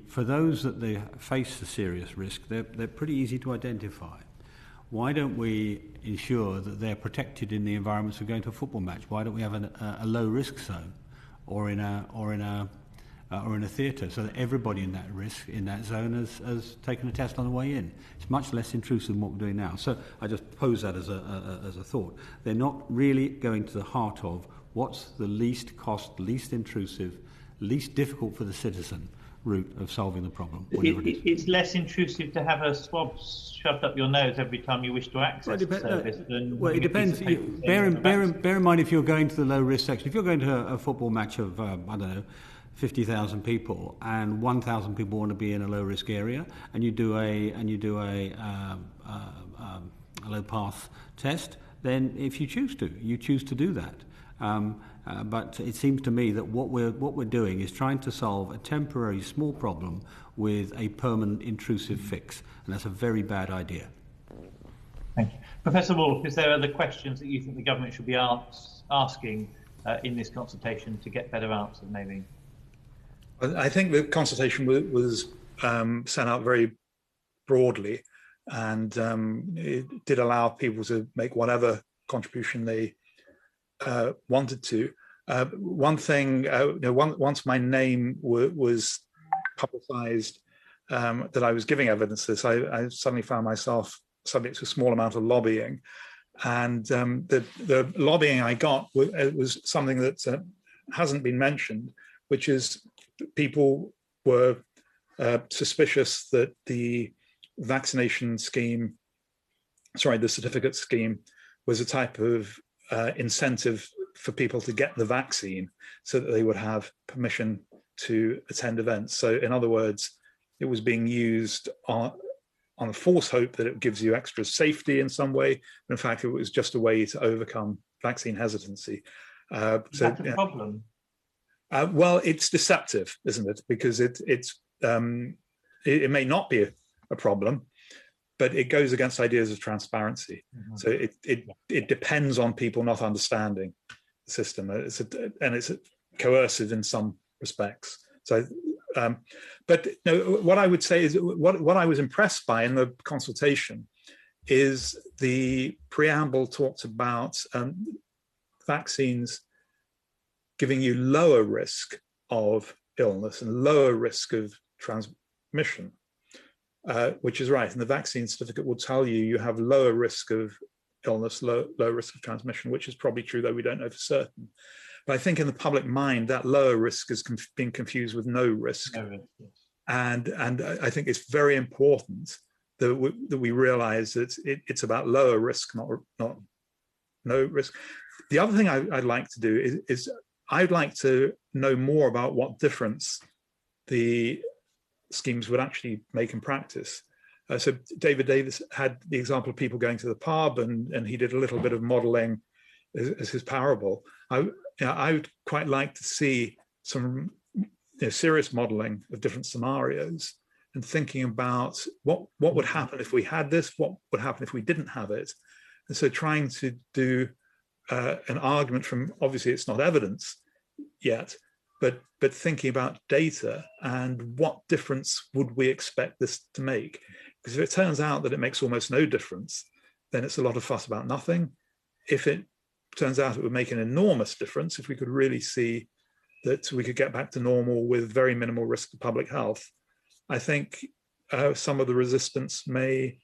S4: For those that they face a serious risk, they're pretty easy to identify. Why don't we ensure that they're protected in the environments of going to a football match? Why don't we have a low risk zone, or in a theatre, so that everybody in that zone has taken a test on the way in? It's much less intrusive than what we're doing now. So I just pose that as a thought. They're not really going to the heart of what's the least cost, least intrusive, least difficult for the citizen route of solving the problem.
S11: It's less intrusive to have a swab shoved up your nose every time you wish to access the service than...
S4: Well, it depends. Bear in mind if you're going to the low-risk section. If you're going to a football match of, 50,000 people, and 1,000 people want to be in a low-risk area, and you do a low-path test, then if you choose to do that. But it seems to me that what we're doing is trying to solve a temporary small problem with a permanent intrusive fix, and that's a very bad idea.
S11: Thank you. Professor Wolff, is there other questions that you think the government should be asking in this consultation to get better answers, maybe?
S3: I think the consultation was sent out very broadly, and it did allow people to make whatever contribution they wanted to. One thing, once my name was publicised that I was giving evidence to this, I suddenly found myself subject to a small amount of lobbying, and the lobbying I got was something that hasn't been mentioned, which is people were suspicious that the vaccination scheme, the certificate scheme, was a type of incentive for people to get the vaccine so that they would have permission to attend events. So in other words, it was being used on a false hope that it gives you extra safety in some way. But in fact, it was just a way to overcome vaccine hesitancy.
S11: Is that a problem?
S3: Well, it's deceptive, isn't it? Because it may not be a problem, but it goes against ideas of transparency. Mm-hmm. So it depends on people not understanding the system. It's coercive in some respects. So, but no, what I would say is what I was impressed by in the consultation is the preamble talked about vaccines giving you lower risk of illness and lower risk of transmission, which is right. And the vaccine certificate will tell you have lower risk of illness, low risk of transmission, which is probably true, though we don't know for certain. But I think in the public mind, that lower risk has been confused with no risk. No risk, yes. And I think it's very important that we realize that it's about lower risk, not no risk. The other thing I'd like to do is I'd like to know more about what difference the schemes would actually make in practice. So David Davis had the example of people going to the pub, and he did a little bit of modelling as his parable. I would quite like to see some serious modelling of different scenarios and thinking about what would happen if we had this, what would happen if we didn't have it. And so trying to do an argument from, obviously it's not evidence yet, but thinking about data and what difference would we expect this to make? Because if it turns out that it makes almost no difference, then it's a lot of fuss about nothing. If it turns out it would make an enormous difference, if we could really see that we could get back to normal with very minimal risk to public health, I think some of the resistance may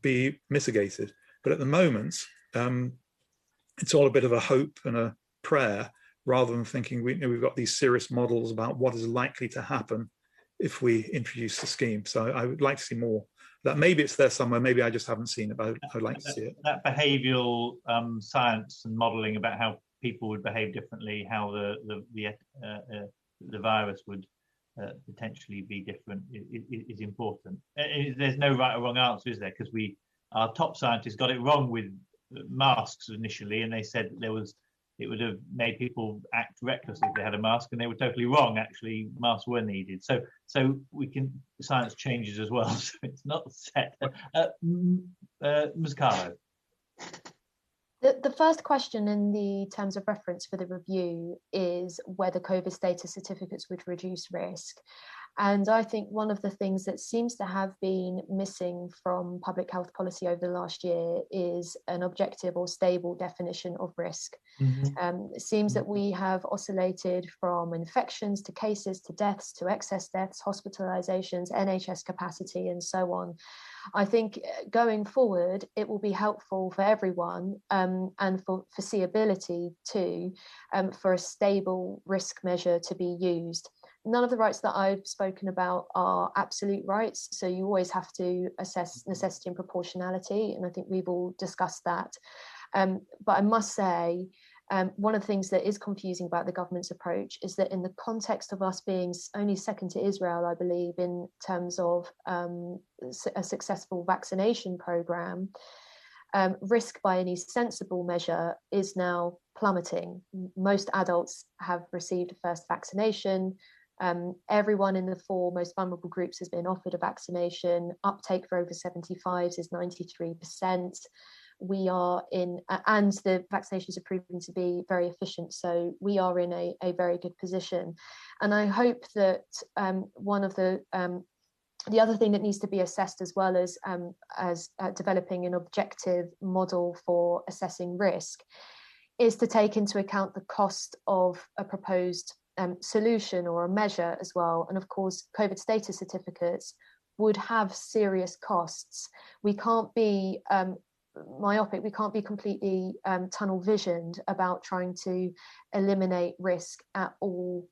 S3: be mitigated. But at the moment, it's all a bit of a hope and a prayer, rather than thinking we've got these serious models about what is likely to happen if we introduce the scheme. So I would like to see more. That maybe it's there somewhere, maybe I just haven't seen it, but I'd like to see it.
S11: That behavioural science and modelling about how people would behave differently, how the virus would potentially be different is important. There's no right or wrong answer, is there? Because our top scientists got it wrong with masks initially, and they said it would have made people act recklessly if they had a mask, and they were totally wrong. Actually, masks were needed. So science changes as well. So it's not set. Ms. Carlo.
S2: The first question in the terms of reference for the review is whether COVID status certificates would reduce risk. And I think one of the things that seems to have been missing from public health policy over the last year is an objective or stable definition of risk. It seems that we have oscillated from infections to cases to deaths to excess deaths, hospitalizations, NHS capacity, and so on. I think going forward, it will be helpful for everyone and for foreseeability too, for a stable risk measure to be used. None of the rights that I've spoken about are absolute rights, so you always have to assess necessity and proportionality, and I think we've all discussed that. But I must say, one of the things that is confusing about the government's approach is that in the context of us being only second to Israel, I believe, in terms of a successful vaccination programme, risk by any sensible measure is now plummeting. Most adults have received a first vaccination. Everyone in the 4 most vulnerable groups has been offered a vaccination. Uptake for over 75s is 93%. We are in, and the vaccinations are proving to be very efficient. So we are in a very good position. And I hope that one of the other thing that needs to be assessed, as well as developing an objective model for assessing risk, is to take into account the cost of a proposed solution or a measure as well. And of course, COVID status certificates would have serious costs. We can't be myopic, we can't be completely tunnel visioned about trying to eliminate risk at all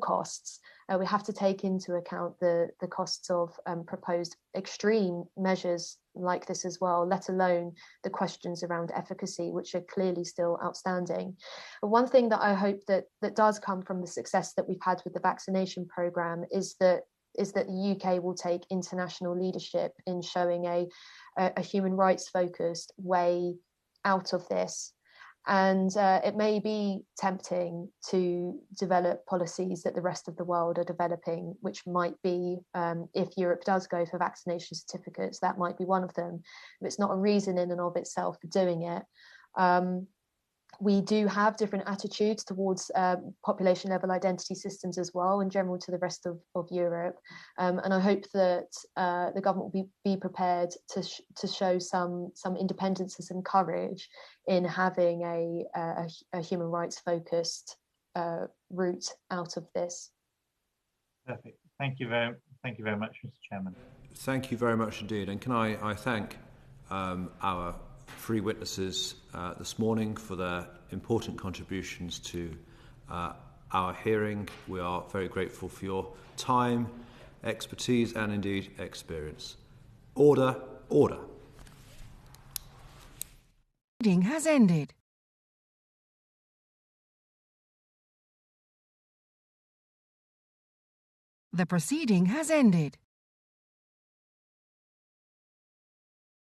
S2: costs. We have to take into account the costs of proposed extreme measures like this as well, let alone the questions around efficacy, which are clearly still outstanding. But one thing that I hope that does come from the success that we've had with the vaccination programme is that the UK will take international leadership in showing a human rights focused way out of this. And it may be tempting to develop policies that the rest of the world are developing, which might be, if Europe does go for vaccination certificates, that might be one of them. But it's not a reason in and of itself for doing it. We do have different attitudes towards population level identity systems as well, in general to the rest of Europe. And I hope that the government will be prepared to show some independence and some courage in having a human rights focused route out of this.
S11: Perfect. Thank you very much, Mr. Chairman.
S1: Thank you very much indeed. And can I thank our 3 witnesses this morning for their important contributions to our hearing. We are very grateful for your time, expertise and indeed experience. Order, order.
S14: Meeting has ended. The proceeding has ended.